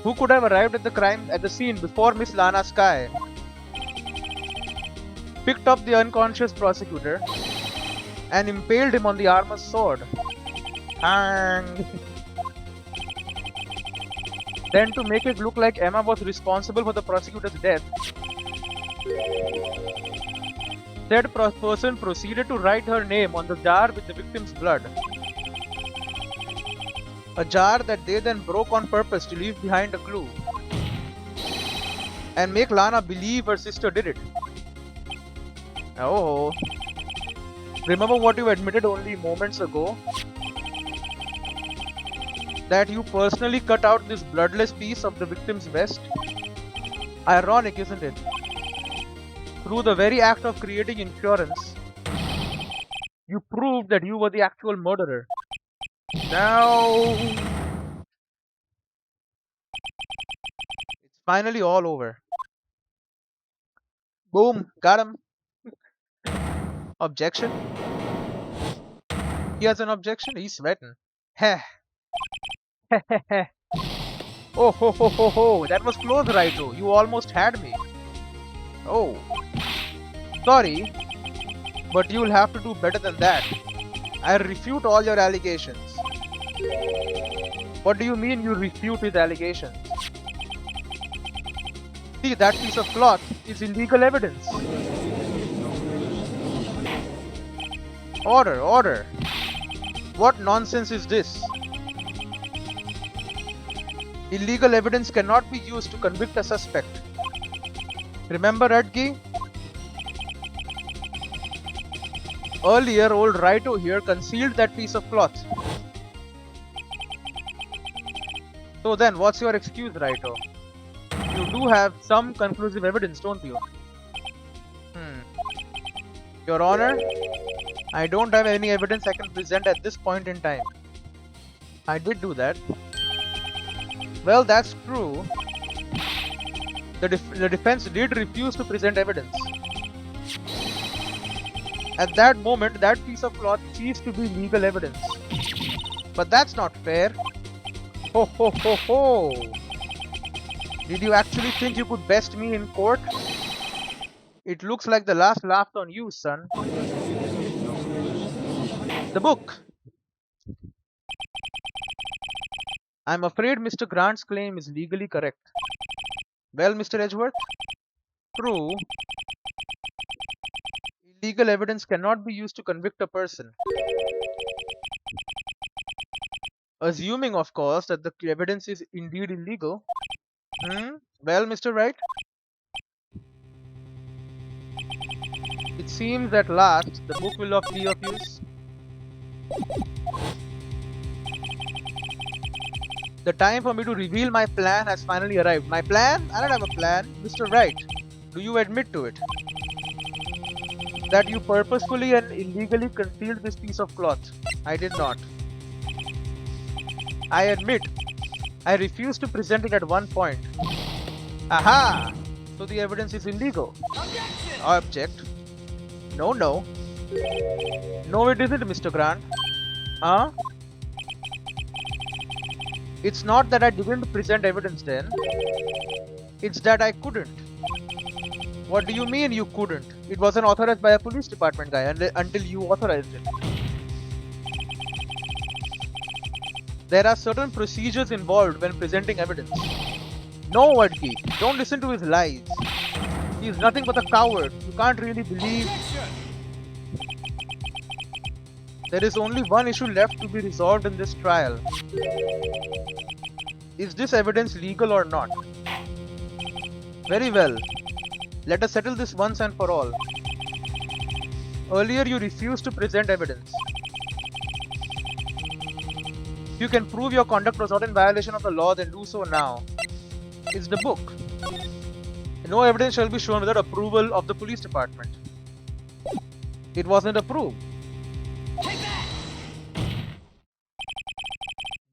Who could have arrived at the scene before Miss Lana Sky? Picked up the unconscious prosecutor and impaled him on the armor's sword. Hang. Then to make it look like Emma was responsible for the prosecutor's death, said person proceeded to write her name on the jar with the victim's blood. A jar that they then broke on purpose to leave behind a clue and make Lana believe her sister did it. Oh, remember what you admitted only moments ago? That you personally cut out this bloodless piece of the victim's vest? Ironic, isn't it? Through the very act of creating insurance, you proved that you were the actual murderer. Now, it's finally all over. Boom, got him. Objection? He has an objection? He's sweating. Heh. Heh heh heh. Oh ho ho ho ho, that was close, Raito. You almost had me. Oh. Sorry, but you'll have to do better than that. I refute all your allegations. What do you mean you refute his allegations? See, that piece of cloth is illegal evidence. Order, order. What nonsense is this? Illegal evidence cannot be used to convict a suspect. Remember, Edgy? Earlier, old Wright here concealed that piece of cloth. So then, what's your excuse, Wright? You do have some conclusive evidence, don't you? Your Honor, I don't have any evidence I can present at this point in time. I did do that. Well, that's true. The defense did refuse to present evidence. At that moment, that piece of cloth ceased to be legal evidence. But that's not fair. Ho ho ho ho! Did you actually think you could best me in court? It looks like the last laughed on you, son. The book! I'm afraid Mr. Grant's claim is legally correct. Well, Mr. Edgeworth? True. Illegal evidence cannot be used to convict a person. Assuming, of course, that the evidence is indeed illegal. Well, Mr. Wright? It seems at last the book will be of use. The time for me to reveal my plan has finally arrived. My plan? I don't have a plan. Mr. Wright, do you admit to it? That you purposefully and illegally concealed this piece of cloth? I did not. I admit, I refused to present it at one point. Aha! So the evidence is illegal. Objection! I object. No, no. No, it isn't, Mr. Grant. Huh? It's not that I didn't present evidence then. It's that I couldn't. What do you mean you couldn't? It wasn't authorized by a police department guy until you authorized it. There are certain procedures involved when presenting evidence. No, Wadki, don't listen to his lies. He is nothing but a coward. You can't really believe. There is only one issue left to be resolved in this trial. Is this evidence legal or not? Very well. Let us settle this once and for all. Earlier you refused to present evidence. If you can prove your conduct was not in violation of the law, then do so now. It's the book. No evidence shall be shown without approval of the police department. It wasn't approved. Take that!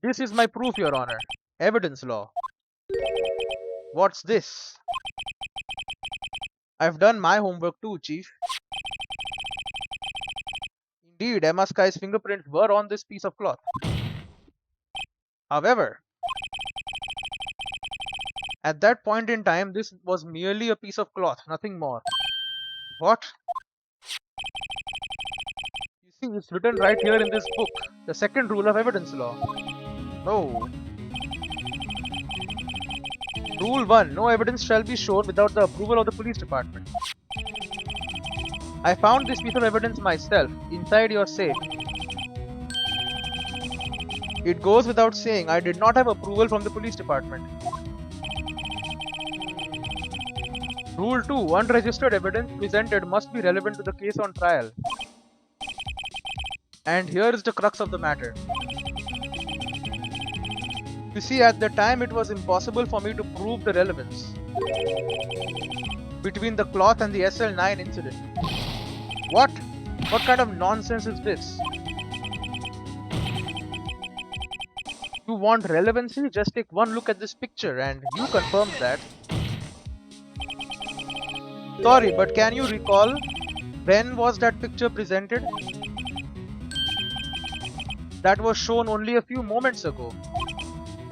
This is my proof, Your Honor. Evidence law. What's this? I've done my homework too, Chief. Indeed, Emma Sky's fingerprints were on this piece of cloth. However, at that point in time, this was merely a piece of cloth, nothing more. What? You see, it's written right here in this book, the second rule of evidence law. Oh. Rule 1. No evidence shall be shown without the approval of the police department. I found this piece of evidence myself, inside your safe. It goes without saying, I did not have approval from the police department. Rule 2. Unregistered evidence presented must be relevant to the case on trial. And here is the crux of the matter. You see, at the time it was impossible for me to prove the relevance between the cloth and the SL9 incident. What? What kind of nonsense is this? You want relevancy? Just take one look at this picture and you confirm that. Sorry, but can you recall when was that picture presented? That was shown only a few moments ago.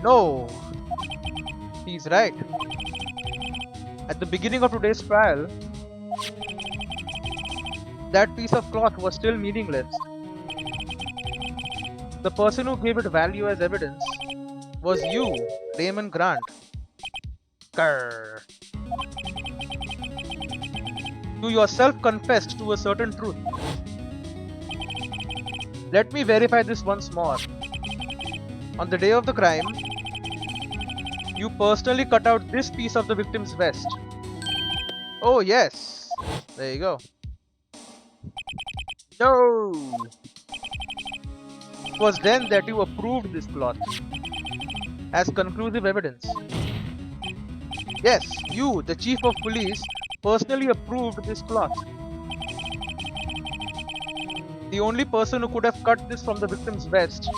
No, he's right. At the beginning of today's trial, that piece of cloth was still meaningless. The person who gave it value as evidence was you, Damon Grant. Grr. You yourself confessed to a certain truth. Let me verify this once more. On the day of the crime, you personally cut out this piece of the victim's vest. Oh yes, there you go. No! It was then that you approved this cloth as conclusive evidence. Yes, you, the chief of police, personally approved this cloth. The only person who could have cut this from the victim's vest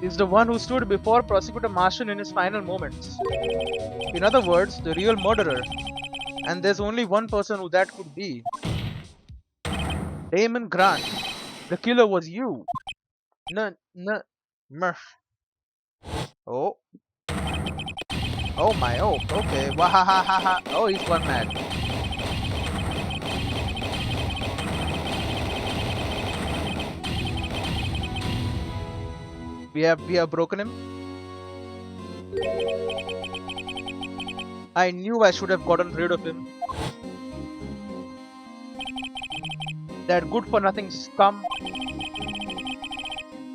is the one who stood before Prosecutor Marshall in his final moments. In other words, the real murderer. And there's only one person who that could be. Damon Grant. The killer was you. Murph. Oh. Oh my, oh, okay. Wahahaha. Oh, he's one mad. We have broken him. I knew I should have gotten rid of him. That good for nothing scum.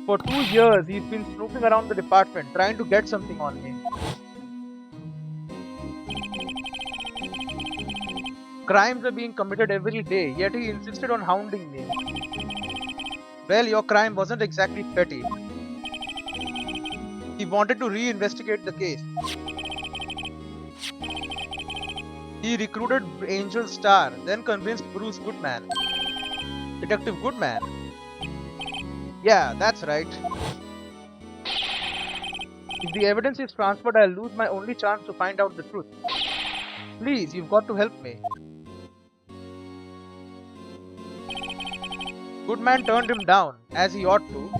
For 2 years he's been snooping around the department trying to get something on me. Crimes are being committed every day, yet he insisted on hounding me. Well, your crime wasn't exactly petty. He wanted to reinvestigate the case. He recruited Angel Starr, then convinced Bruce Goodman. Detective Goodman? Yeah, that's right. If the evidence is transferred, I'll lose my only chance to find out the truth. Please, you've got to help me. Goodman turned him down, as he ought to.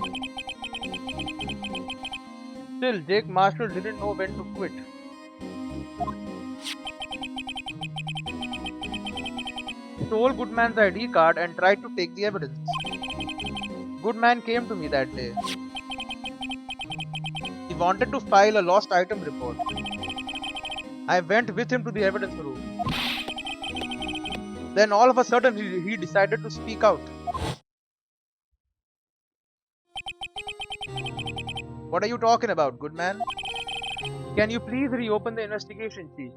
Still, Jake Marshall didn't know when to quit. He stole Goodman's ID card and tried to take the evidence. Goodman came to me that day. He wanted to file a lost item report. I went with him to the evidence room. Then all of a sudden he decided to speak out. What are you talking about, Goodman? Can you please reopen the investigation, Chief?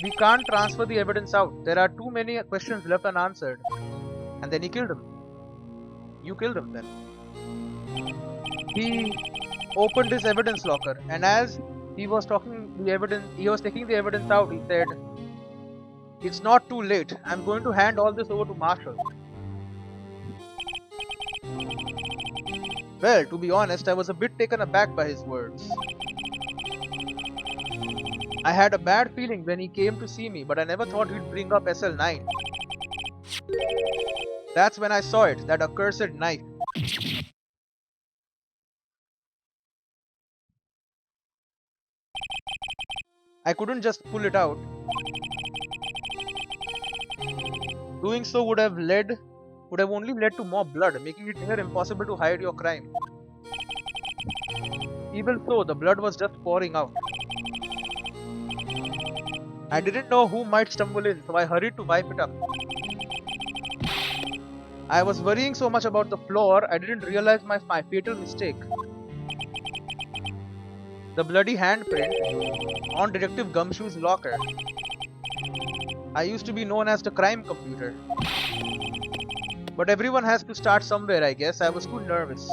We can't transfer the evidence out. There are too many questions left unanswered. And then he killed him. You killed him then. He opened his evidence locker, and as he was taking the evidence out, he said, "It's not too late. I'm going to hand all this over to Marshall." Well, to be honest, I was a bit taken aback by his words. I had a bad feeling when he came to see me, but I never thought he'd bring up SL9. That's when I saw it, that accursed knife. I couldn't just pull it out. Doing so would have only led to more blood, making it near impossible to hide your crime. Even so, the blood was just pouring out. I didn't know who might stumble in, so I hurried to wipe it up. I was worrying so much about the floor, I didn't realize my fatal mistake. The bloody handprint on Detective Gumshoe's locker. I used to be known as the crime computer. But everyone has to start somewhere, I guess. I was too nervous.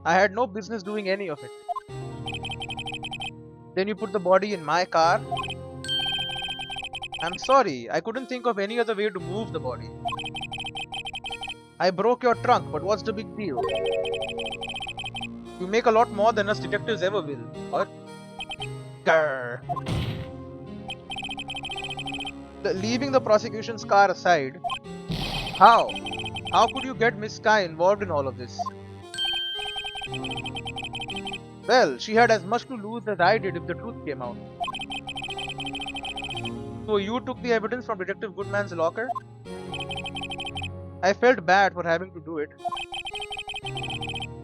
I had no business doing any of it. Then you put the body in my car. I'm sorry, I couldn't think of any other way to move the body. I broke your trunk, but what's the big deal? You make a lot more than us detectives ever will. Or... Grr. Leaving the prosecution's car aside, how? How could you get Miss Sky involved in all of this? Well, she had as much to lose as I did if the truth came out. So you took the evidence from Detective Goodman's locker? I felt bad for having to do it.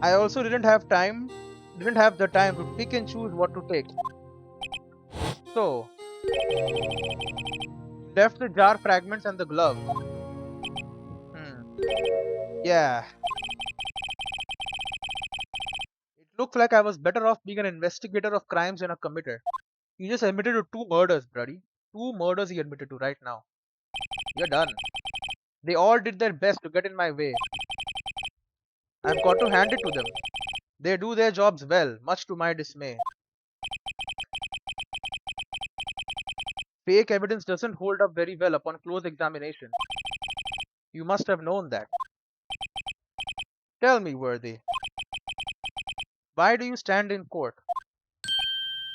I also didn't have the time to pick and choose what to take. So, left the jar fragments and the glove. Yeah. It looked like I was better off being an investigator of crimes than a committer. He just admitted to 2 murders, buddy. 2 murders he admitted to right now. You're done. They all did their best to get in my way. I've got to hand it to them. They do their jobs well, much to my dismay. Fake evidence doesn't hold up very well upon close examination. You must have known that. Tell me, Worthy, why do you stand in court?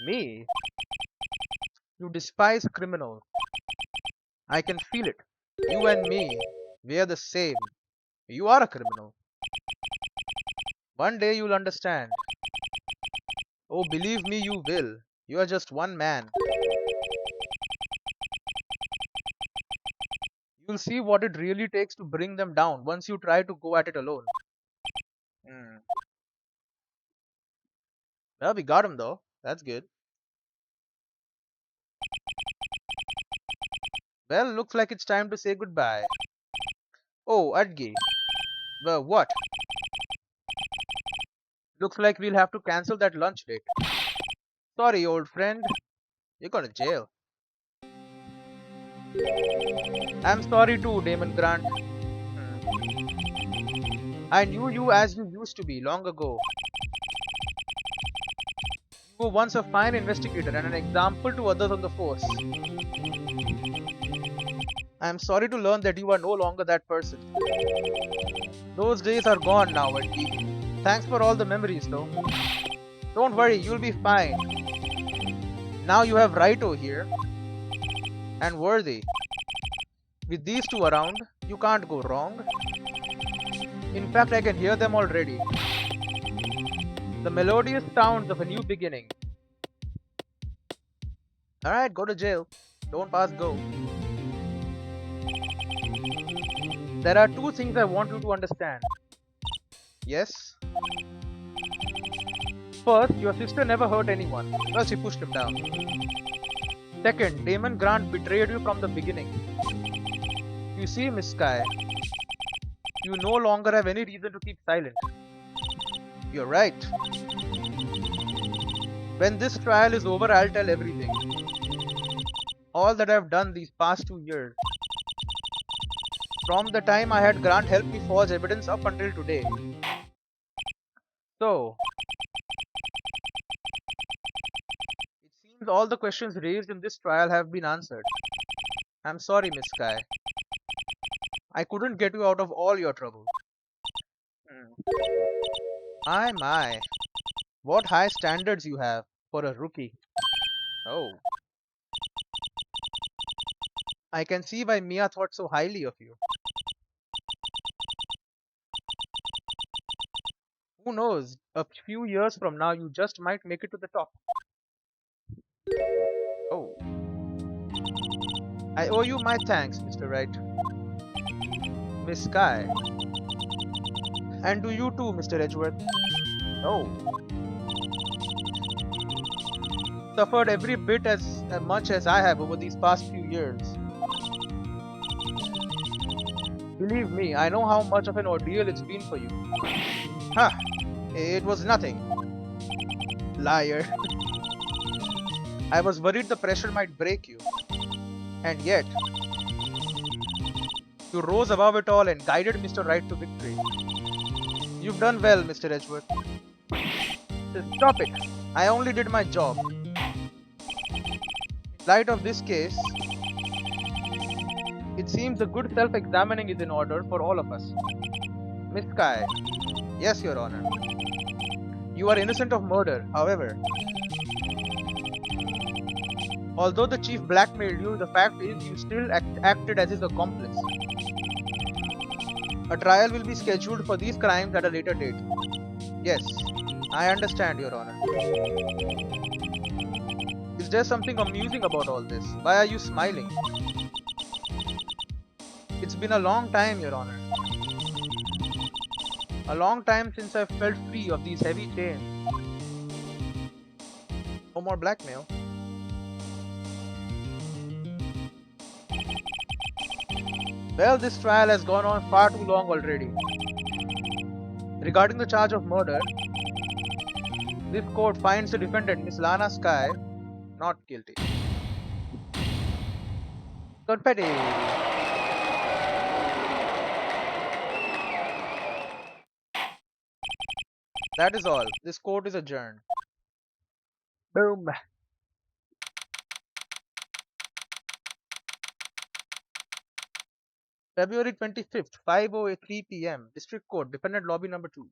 Me? You despise criminals. I can feel it. You and me, we're the same. You are a criminal. One day you'll understand. Oh, believe me, you will. You are just one man. You'll see what it really takes to bring them down once you try to go at it alone. Well, we got him though. That's good. Well, looks like it's time to say goodbye. Oh, Adgi. Well, what? Looks like we'll have to cancel that lunch date. Sorry, old friend. You're going to jail. I'm sorry too, Damon Grant. I knew you as you used to be long ago. You were once a fine investigator and an example to others on the force. I am sorry to learn that you are no longer that person. Those days are gone now, Adgi. Thanks for all the memories though. Don't worry, you'll be fine. Now you have Wright here. And Worthy. With these two around, you can't go wrong. In fact, I can hear them already. The melodious sounds of a new beginning. Alright, go to jail. Don't pass go. There are 2 things I want you to understand. Yes? First, your sister never hurt anyone. Well, she pushed him down. Second, Damon Grant betrayed you from the beginning. You see, Miss Sky, you no longer have any reason to keep silent. You're right. When this trial is over, I'll tell everything. All that I've done these past 2 years. From the time I had Grant help me forge evidence up until today. So, it seems all the questions raised in this trial have been answered. I'm sorry, Miss Sky. I couldn't get you out of all your trouble. My. What high standards you have for a rookie. Oh. I can see why Mia thought so highly of you. Who knows, a few years from now you just might make it to the top. Oh. I owe you my thanks, Mr. Wright. Miss Sky. And to you too, Mr. Edgeworth. Oh. Suffered every bit as much as I have over these past few years. Believe me, I know how much of an ordeal it's been for you. Ha! It was nothing. Liar. I was worried the pressure might break you. And yet, you rose above it all and guided Mr. Wright to victory. You've done well, Mr. Edgeworth. Stop it. I only did my job. In light of this case, it seems a good self-examining is in order for all of us. Miss Sky. Yes, Your Honor. You are innocent of murder, however. Although the chief blackmailed you, the fact is you still acted as his accomplice. A trial will be scheduled for these crimes at a later date. Yes, I understand, Your Honor. Is there something amusing about all this? Why are you smiling? It's been a long time, Your Honor. A long time since I felt free of these heavy chains. No more blackmail. Well, this trial has gone on far too long already. Regarding the charge of murder, this court finds the defendant, Miss Lana Sky, not guilty. Confetti! That is all. This court is adjourned. Boom. February 25th, 5:03 p.m. District Court, Defendant Lobby number 2.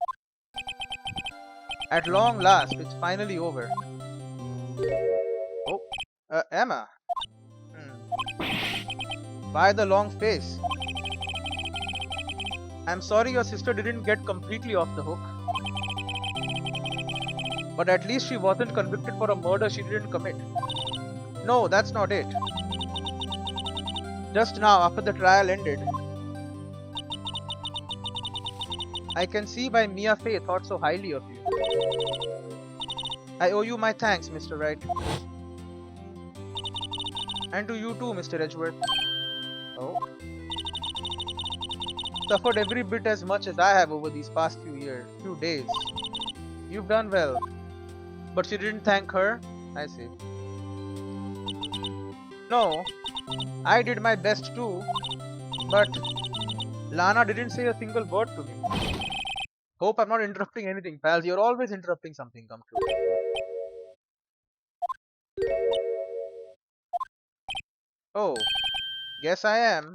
At long last, it's finally over. Oh, Emma. Why the long face? I'm sorry your sister didn't get completely off the hook. But at least she wasn't convicted for a murder she didn't commit. No, that's not it. Just now, after the trial ended, I can see why Mia Fey thought so highly of you. I owe you my thanks, Mr. Wright. And to you too, Mr. Edgeworth. Oh. Suffered every bit as much as I have over these past few days. You've done well. But she didn't thank her? I see. No, I did my best too. But Lana didn't say a single word to me. Hope I'm not interrupting anything, pals. You're always interrupting something, come true. Oh, guess I am.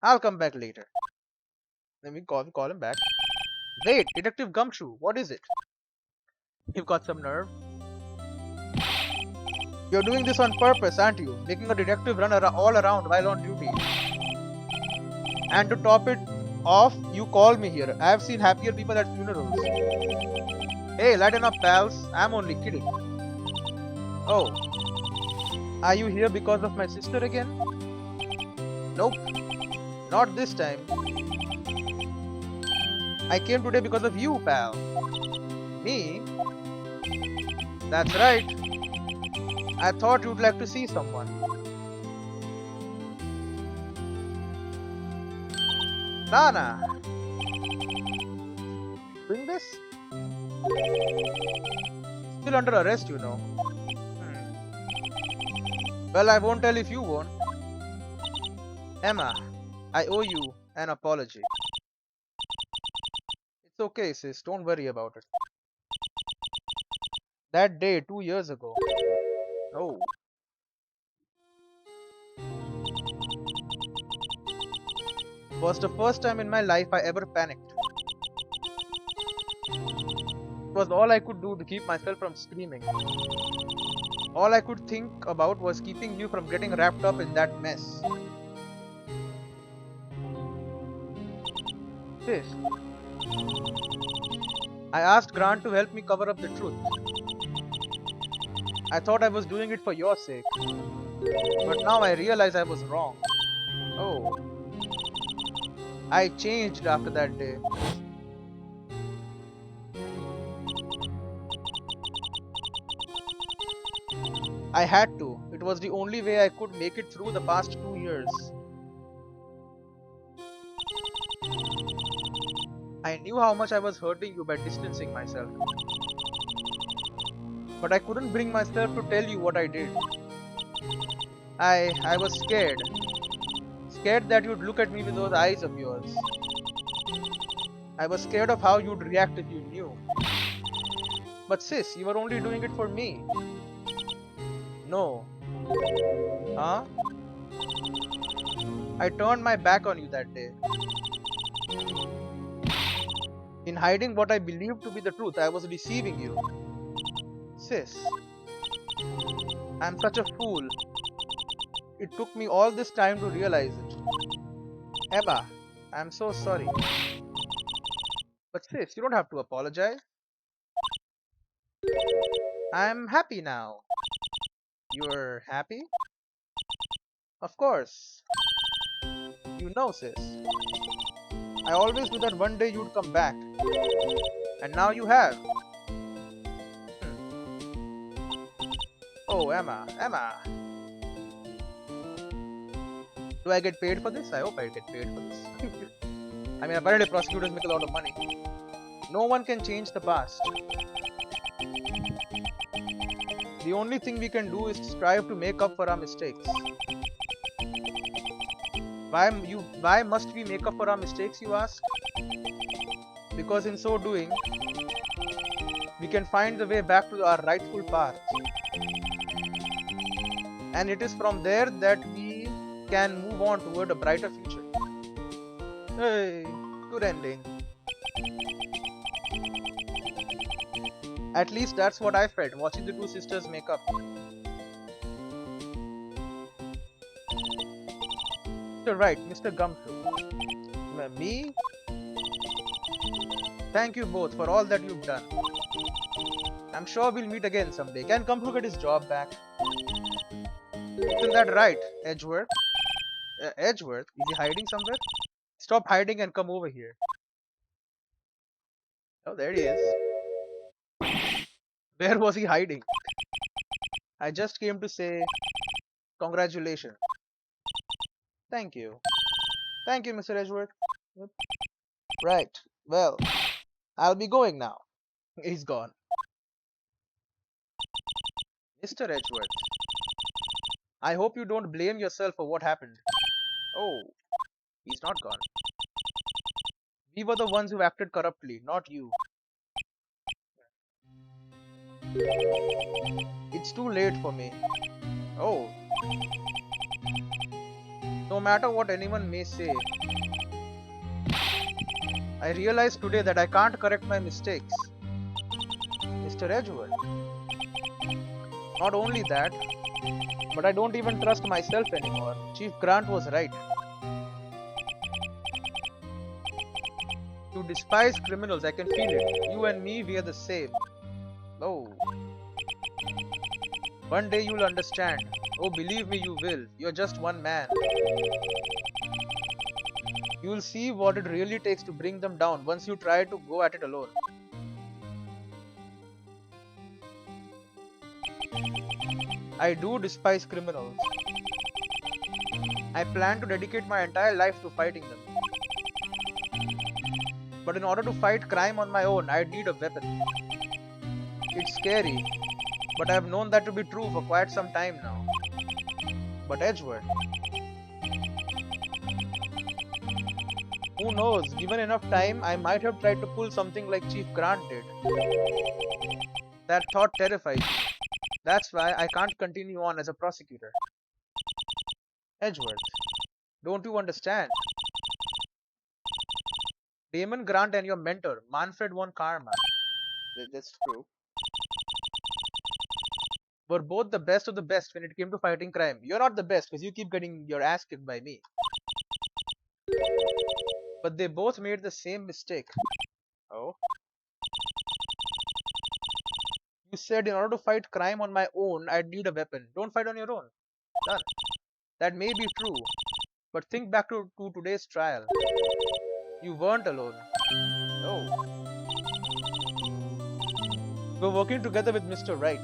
I'll come back later. Let me call him back. Wait, Detective Gumshoe, what is it? You've got some nerve. You're doing this on purpose, aren't you? Making a detective run all around while on duty. And to top it off, you call me here. I've seen happier people at funerals. Hey, lighten up, pals. I'm only kidding. Oh. Are you here because of my sister again? Nope. Not this time. I came today because of you, pal. Me? That's right. I thought you'd like to see someone. Nana! Doing this? Still under arrest, you know. Well, I won't tell if you won't. Emma, I owe you an apology. It's okay, sis. Don't worry about it. That day, 2 years ago. Oh. Was the first time in my life I ever panicked. It was all I could do to keep myself from screaming. All I could think about was keeping you from getting wrapped up in that mess. Sis, I asked Grant to help me cover up the truth. I thought I was doing it for your sake. But now I realize I was wrong. Oh. I changed after that day. I had to. It was the only way I could make it through the past 2 years. I knew how much I was hurting you by distancing myself. But I couldn't bring myself to tell you what I did. I was scared. Scared that you'd look at me with those eyes of yours. I was scared of how you'd react if you knew. But sis, you were only doing it for me. No. Huh? I turned my back on you that day. In hiding what I believed to be the truth, I was deceiving you. Sis, I'm such a fool. It took me all this time to realize it. Emma, I'm so sorry. But sis, you don't have to apologize. I'm happy now. You're happy? Of course. You know, sis. I always knew that one day you'd come back. And now you have. Oh, Emma. Do I get paid for this? I hope I get paid for this. I mean, apparently prosecutors make a lot of money. No one can change the past. The only thing we can do is strive to make up for our mistakes. Why must we make up for our mistakes, you ask? Because in so doing, we can find the way back to our rightful path. And it is from there that we can move on toward a brighter future. Hey, good ending. At least that's what I felt watching the two sisters make up. Mr. Wright, Mr. Gumshoe. Me? Thank you both for all that you've done. I'm sure we'll meet again someday. Can Gumshoe get his job back? Isn't that right, Edgeworth? Edgeworth? Is he hiding somewhere? Stop hiding and come over here. Oh, there he is. Where was he hiding? I just came to say congratulations. Thank you. Thank you, Mr. Edgeworth. Yep. Right. Well, I'll be going now. He's gone. Mr. Edgeworth, I hope you don't blame yourself for what happened. Oh, he's not gone. We were the ones who acted corruptly, not you. It's too late for me. Oh. No matter what anyone may say, I realized today that I can't correct my mistakes. Mr. Edgeworth. Not only that, but I don't even trust myself anymore. Chief Grant was right. To despise criminals, I can feel it. You and me, we are the same. Oh. One day you'll understand. Oh, believe me, you will. You're just one man. You'll see what it really takes to bring them down once you try to go at it alone. I do despise criminals. I plan to dedicate my entire life to fighting them. But in order to fight crime on my own, I need a weapon. It's scary, but I've known that to be true for quite some time now. But Edgeworth, who knows, given enough time, I might have tried to pull something like Chief Grant did. That thought terrifies me. That's why I can't continue on as a prosecutor. Edgeworth, don't you understand? Damon Grant and your mentor, Manfred von Karma, that's true, were both the best of the best when it came to fighting crime. You're not the best because you keep getting your ass kicked by me. But they both made the same mistake. Oh? You said in order to fight crime on my own, I'd need a weapon. Don't fight on your own. Done. That may be true, but think back to today's trial. You weren't alone. Oh. We're working together with Mr. Wright.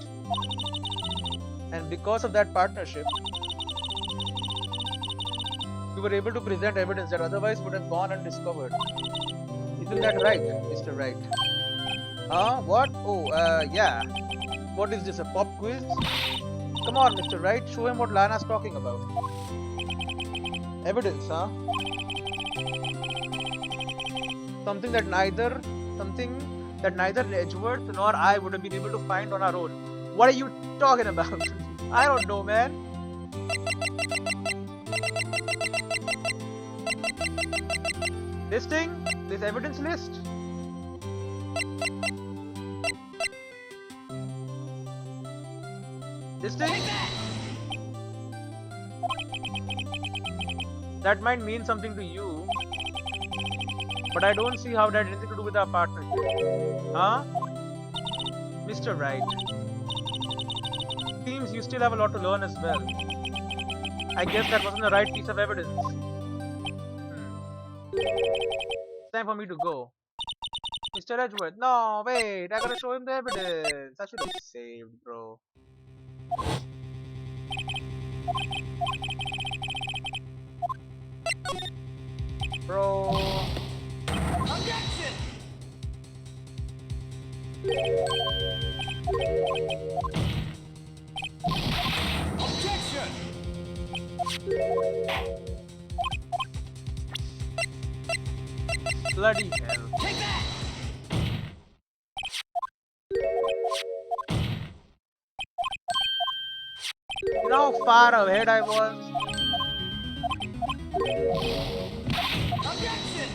And because of that partnership, we were able to present evidence that otherwise would have gone undiscovered. Isn't that right, Mr. Wright? What? Oh, yeah. What is this, a pop quiz? Come on, Mr. Wright, show him what Lana's talking about. Evidence, huh? Something that neither Edgeworth nor I would have been able to find on our own. What are you talking about? I don't know, man. This thing? This evidence list? This thing? That might mean something to you, but I don't see how that has anything to do with our partnership. Huh? Mr. Wright. Seems you still have a lot to learn as well. I guess that wasn't the right piece of evidence. Time for me to go. Mr. Edgeworth, no, wait, I gotta show him the evidence. I should have saved, bro. Bro. Objection! Objection! Bloody hell. Take that! You know how far ahead I was? Objection!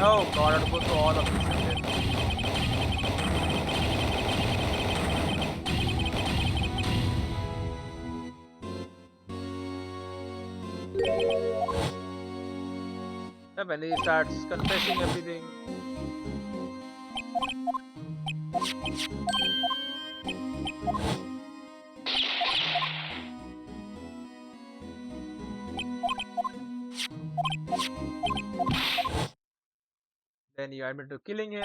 Oh god, I have to go through all of this again. And when he starts confessing everything. Then you admit to killing him.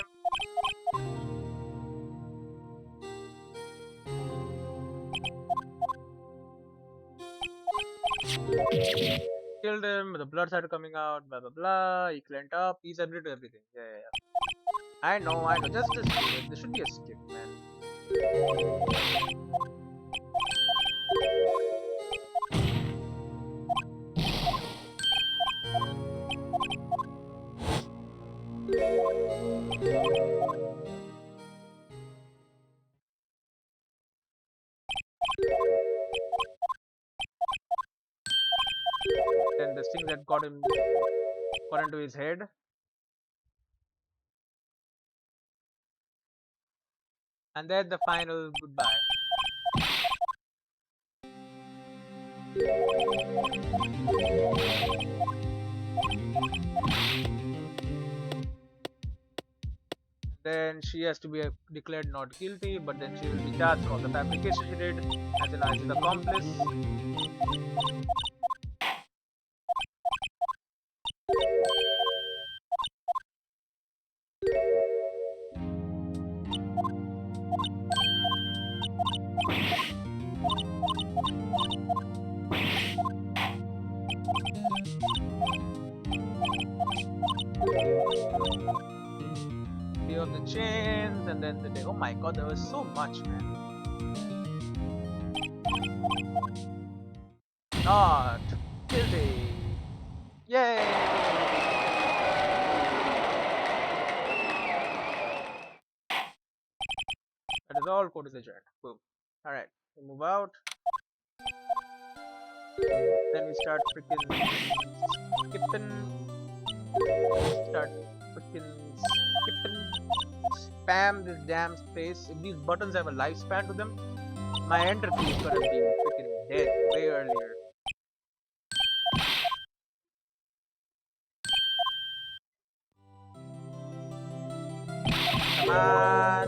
Killed him, the blood started coming out, blah blah blah. He cleaned up, he's admitted to everything. Yeah. I know. Just a skip. There should be a skip, man. Then this thing that got into his head. And then the final goodbye. Then she has to be declared not guilty, but then she will be charged for all the fabrication she did as an accomplice. Few of the chains, and then the day. Oh my god, there was so much, man. Not guilty. Yay! That is all court is adjourned. Boom. Alright, we move out. Then we start freaking skipping. Start freaking skipping. Spam this damn space. If these buttons have a lifespan to them, my enter key is gonna be freaking dead way earlier. Come on.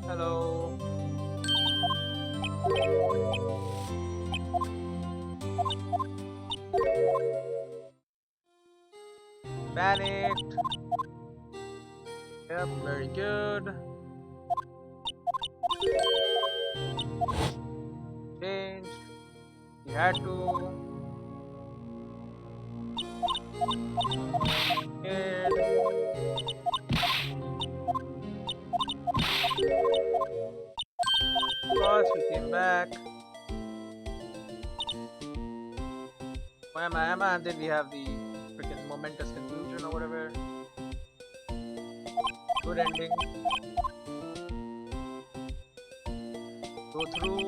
Hello. Panicked. Yep, very good. Changed. We had to. Scared. Of course, we came back. Where am I? And then we have the freaking momentous conclusion or whatever. Good ending. Go through.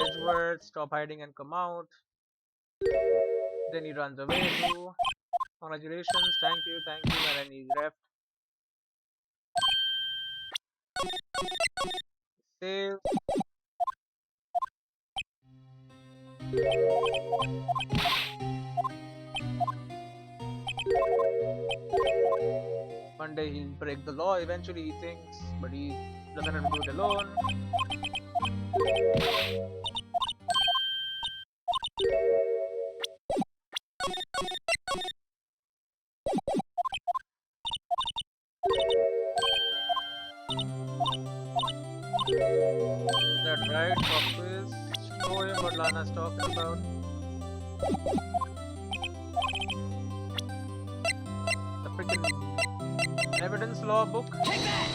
Edgeworth, stop hiding and come out. Then he runs away too. Congratulations, thank you, and then he's left. Save. One day he'll break the law, eventually he thinks, but he doesn't have to do it alone. That right, office. Show him what Lana's talking about. The freaking evidence law book. Take that!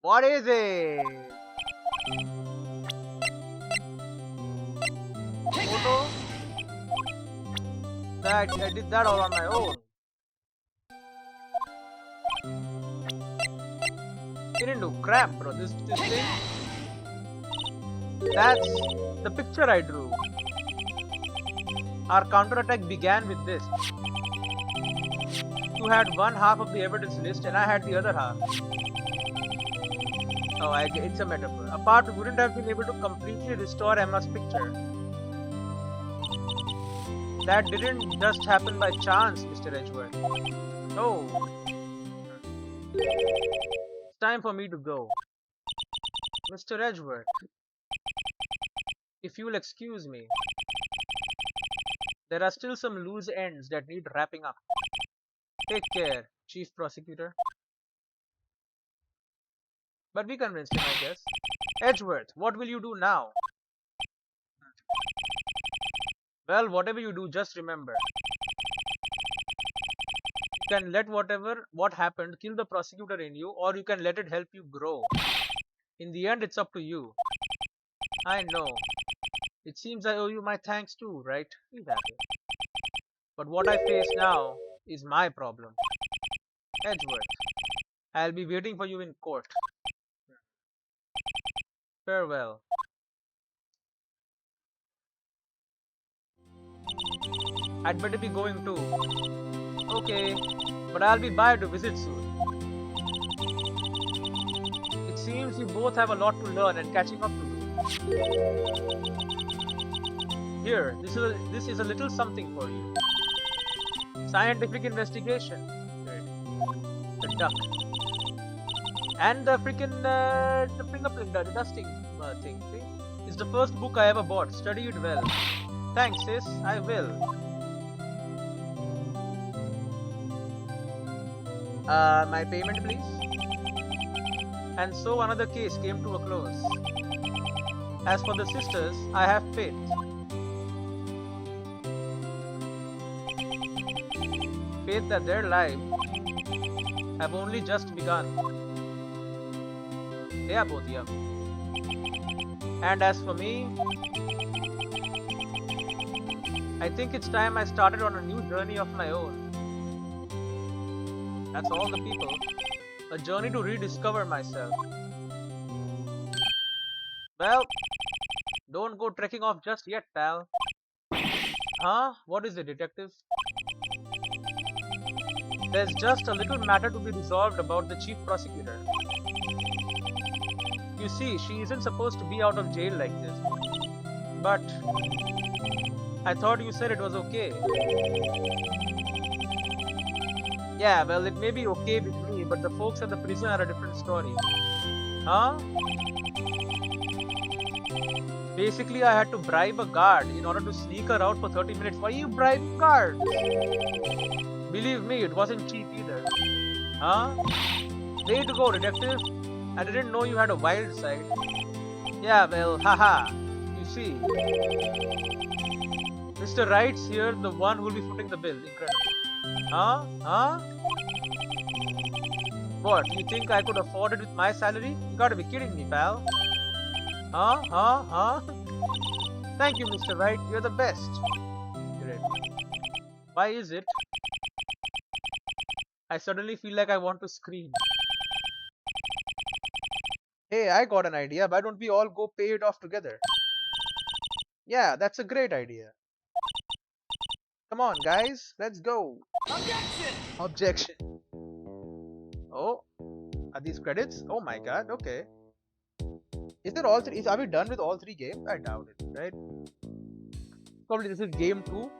What is it? Take Photo? That I did that all on my own. You didn't do crap, bro. This thing. That's the picture I drew. Our counterattack began with this. You had one half of the evidence list and I had the other half. Oh, it's a metaphor. Apart, we wouldn't have been able to completely restore Emma's picture. That didn't just happen by chance, Mr. Edgeworth. No. It's time for me to go. Mr. Edgeworth, if you'll excuse me, there are still some loose ends that need wrapping up. Take care, Chief Prosecutor. But we convinced him, I guess. Edgeworth, what will you do now? Well, whatever you do, just remember. You can let what happened kill the prosecutor in you, or you can let it help you grow. In the end, it's up to you. I know. It seems I owe you my thanks too, right? He's happy. But what I face now is my problem. Edgeworth, I'll be waiting for you in court. Farewell. I'd better be going too. Okay, but I'll be by to visit soon. It seems you both have a lot to learn and catching up to do. Here, this is a little something for you. Scientific investigation. The duck. And the freaking the fingerprint, the dusting thing. See? It's the first book I ever bought. Study it well. Thanks, sis. I will. My payment, please. And so another case came to a close. As for the sisters, I have faith. Faith that their lives have only just begun. They are both young. And as for me, I think it's time I started on a new journey of my own. That's all the people. A journey to rediscover myself. Well, don't go trekking off just yet, pal. Huh? What is it, detective? There's just a little matter to be resolved about the chief prosecutor. You see, she isn't supposed to be out of jail like this. But I thought you said it was okay. Yeah, well, it may be okay with me, but the folks at the prison are a different story. Huh? Basically, I had to bribe a guard in order to sneak her out for 30 minutes. Why are you bribing guards? Believe me, it wasn't cheap either. Huh? Way to go, detective. I didn't know you had a wild side. Yeah, well, haha. You see. Mr. Wright's here, the one who'll be footing the bill. Incredible. Huh? Huh? What, you think I could afford it with my salary? You gotta be kidding me, pal. Huh? Huh? Huh? Thank you, Mr. Wright. You're the best. Great. Why is it? I suddenly feel like I want to scream. Hey, I got an idea. Why don't we all go pay it off together? Yeah, that's a great idea. Come on, guys, let's go. Objection! Objection. Oh, are these credits? Oh my god, okay. Is it all three? Are we done with all three games? I doubt it, right? Probably this is game 2.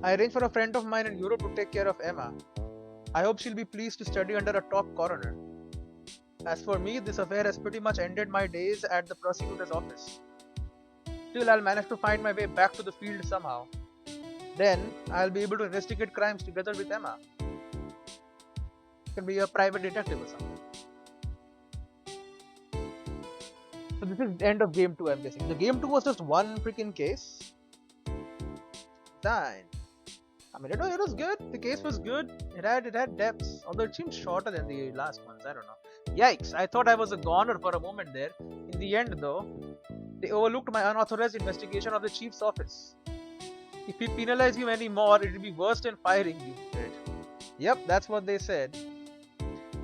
I arranged for a friend of mine in Europe to take care of Emma. I hope she'll be pleased to study under a top coroner. As for me, this affair has pretty much ended my days at the prosecutor's office. Still, I'll manage to find my way back to the field somehow. Then, I'll be able to investigate crimes together with Emma. Can be a private detective or something. So this is the end of game 2, I'm guessing. The game 2 was just one freaking case. Fine. I mean, it was good. The case was good. It had depths, although it seemed shorter than the last ones. I don't know. Yikes! I thought I was a goner for a moment there. In the end, though, they overlooked my unauthorized investigation of the chief's office. If we penalize you anymore, it'll be worse than firing you. Right? Yep, that's what they said.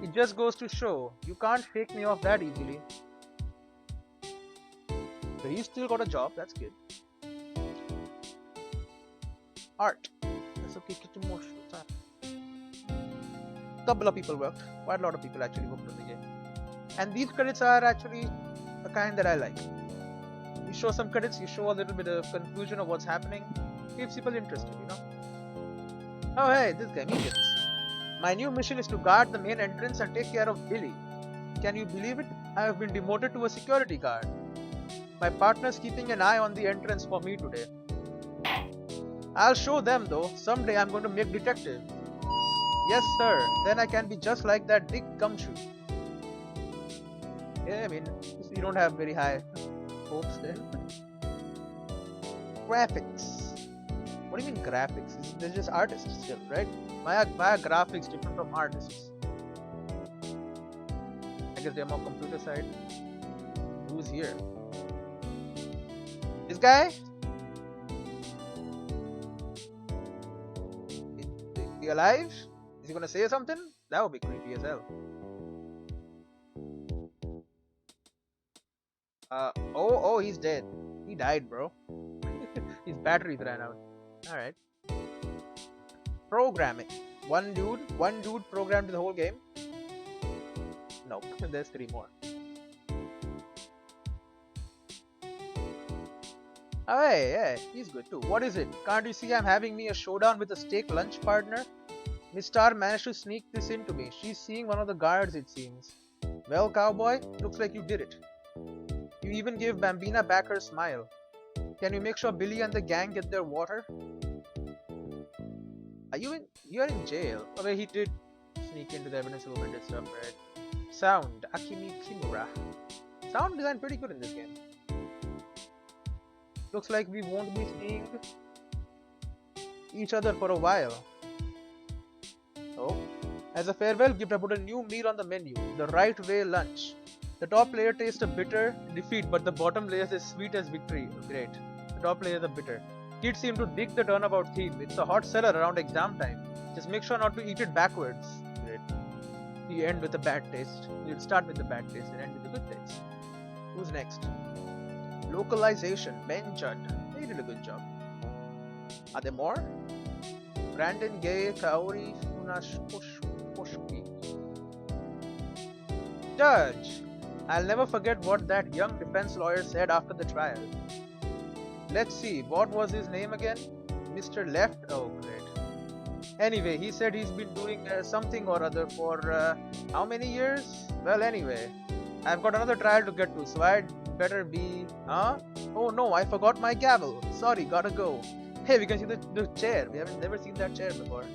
It just goes to show you can't fake me off that easily. So he's still got a job. That's good. Art. That's okay. Couple of people worked. Quite a lot of people actually worked on the game. And these credits are actually the kind that I like. You show some credits, you show a little bit of confusion of what's happening. Keeps people interested, you know. Oh hey, this guy, Megan. My new mission is to guard the main entrance and take care of Billy. Can you believe it? I have been demoted to a security guard. My partner's keeping an eye on the entrance for me today. I'll show them though. Someday I'm going to make detective. Yes, sir. Then I can be just like that Dick Gumshoe. Yeah, I mean, you don't have very high hopes then. Graphics. What do you mean graphics? They're just artists still, right? Why are graphics different from artists? I guess they're more computer side. Who's here? This guy? Is he alive? Is he gonna say something? That would be creepy as hell. Oh, he's dead. He died, bro. His batteries ran out. Alright. Programming. One dude programmed the whole game? Nope, there's 3 more. Oh, hey, he's good too. What is it? Can't you see I'm having me a showdown with a steak lunch partner? Miss Star managed to sneak this into me. She's seeing one of the guards, it seems. Well, cowboy, looks like you did it. You even gave Bambina back her smile. Can you make sure Billy and the gang get their water? You're in jail. Oh, wait, he did sneak into the evidence room and did stuff, right? Sound, Akimi Kimura. Sound design pretty good in this game. Looks like we won't be seeing each other for a while. Oh, as a farewell gift, I put a new meal on the menu, the Right Way lunch. The top layer tastes a bitter defeat, but the bottom layer is as sweet as victory. Great. The top layer is a bitter. Kids seem to dig the turnabout theme. It's a hot seller around exam time. Just make sure not to eat it backwards. Great. You end with a bad taste. You'll start with the bad taste and end with the good taste. Who's next? Localization. Ben Judd. He did a good job. Are there more? Brandon Gay Kaori Funashkoshki. Judge, I'll never forget what that young defense lawyer said after the trial. Let's see, what was his name again? Mr. Left? Oh, great. Anyway, he said he's been doing something or other for how many years? Well, anyway, I've got another trial to get to, so I'd better be. Huh? Oh no, I forgot my gavel. Sorry, gotta go. Hey, we can see the chair. We haven't never seen that chair before.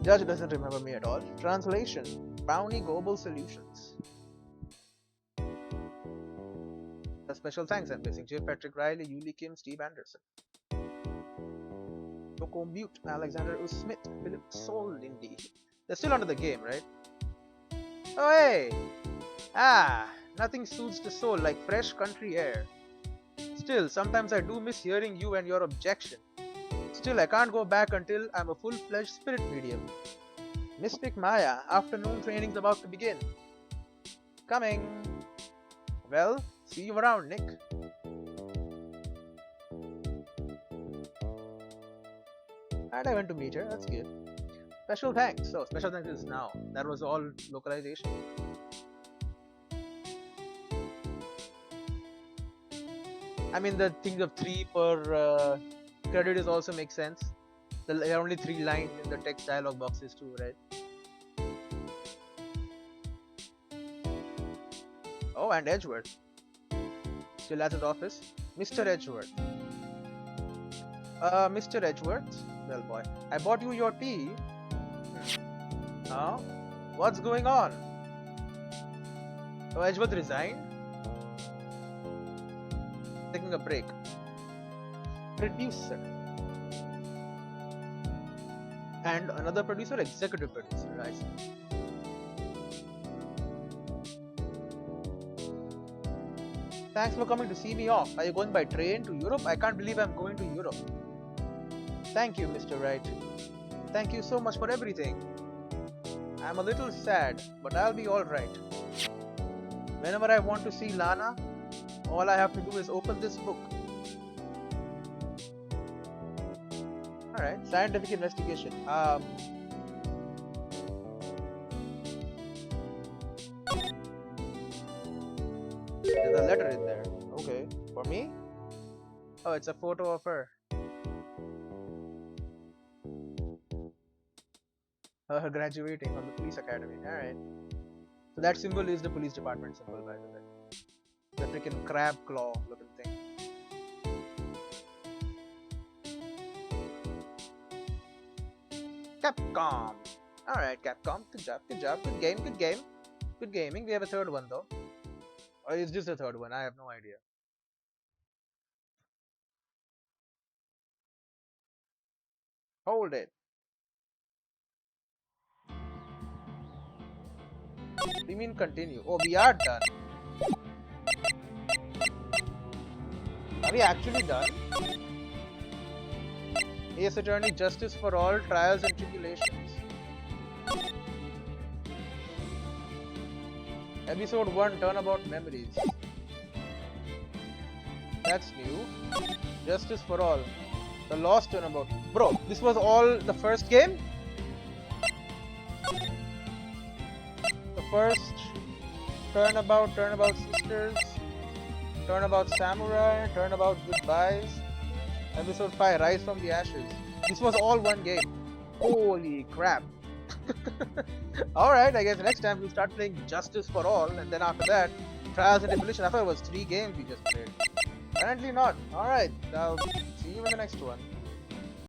Judge doesn't remember me at all. Translation: Brownie Global Solutions. A special thanks I'm missing. J. Patrick Riley, Yuli Kim, Steve Anderson. Joko Mute, Alexander U. Smith, Philip Solindy. They're still under the game, right? Oh hey! Ah, nothing soothes the soul like fresh country air. Still, sometimes I do miss hearing you and your objection. Still, I can't go back until I'm a full-fledged spirit medium. Mystic Maya, afternoon training's about to begin. Coming. Well, see you around, Nick. And I went to meet her. That's good. Special thanks. So, special thanks is now. That was all localization. I mean, the thing of 3 per credit is also makes sense. There are only 3 lines in the text dialog boxes too, right? Oh, and Edgeworth. Still at his office. Mr. Edgeworth. Mr. Edgeworth. Well, boy. I bought you your tea. Huh? What's going on? Oh, Edgeworth resigned? Taking a break. Producer. And another producer, executive producer, I see. Thanks for coming to see me off. Are you going by train to Europe? I can't believe I'm going to Europe. Thank you, Mr. Wright. Thank you so much for everything. I'm a little sad, but I'll be alright. Whenever I want to see Lana, all I have to do is open this book. Alright, scientific investigation. There's a letter in there. Okay. For me? Oh, it's a photo of her. Graduating from the police academy. Alright. So that symbol is the police department symbol, by the way. The freaking crab claw looking thing. Capcom. Alright, Capcom. Good job, good job. Good game, good game. Good gaming. We have a third one though. Or is this the third one? I have no idea. Hold it. What do you mean continue? Oh, we are done. Are we actually done? Ace Attorney, Justice for All, Trials and Tribulations. Episode 1, Turnabout Memories. That's new. Justice for All. The Lost Turnabout. Bro, this was all the first game? The first Turnabout Sisters, Turnabout Samurai, Turnabout Goodbyes. Episode 5, Rise from the Ashes. This was all one game. Holy crap. Alright, I guess next time we'll start playing Justice for All, and then after that, Trials and Tribulations. I thought it was 3 games we just played. Apparently not. Alright, I'll see you in the next one.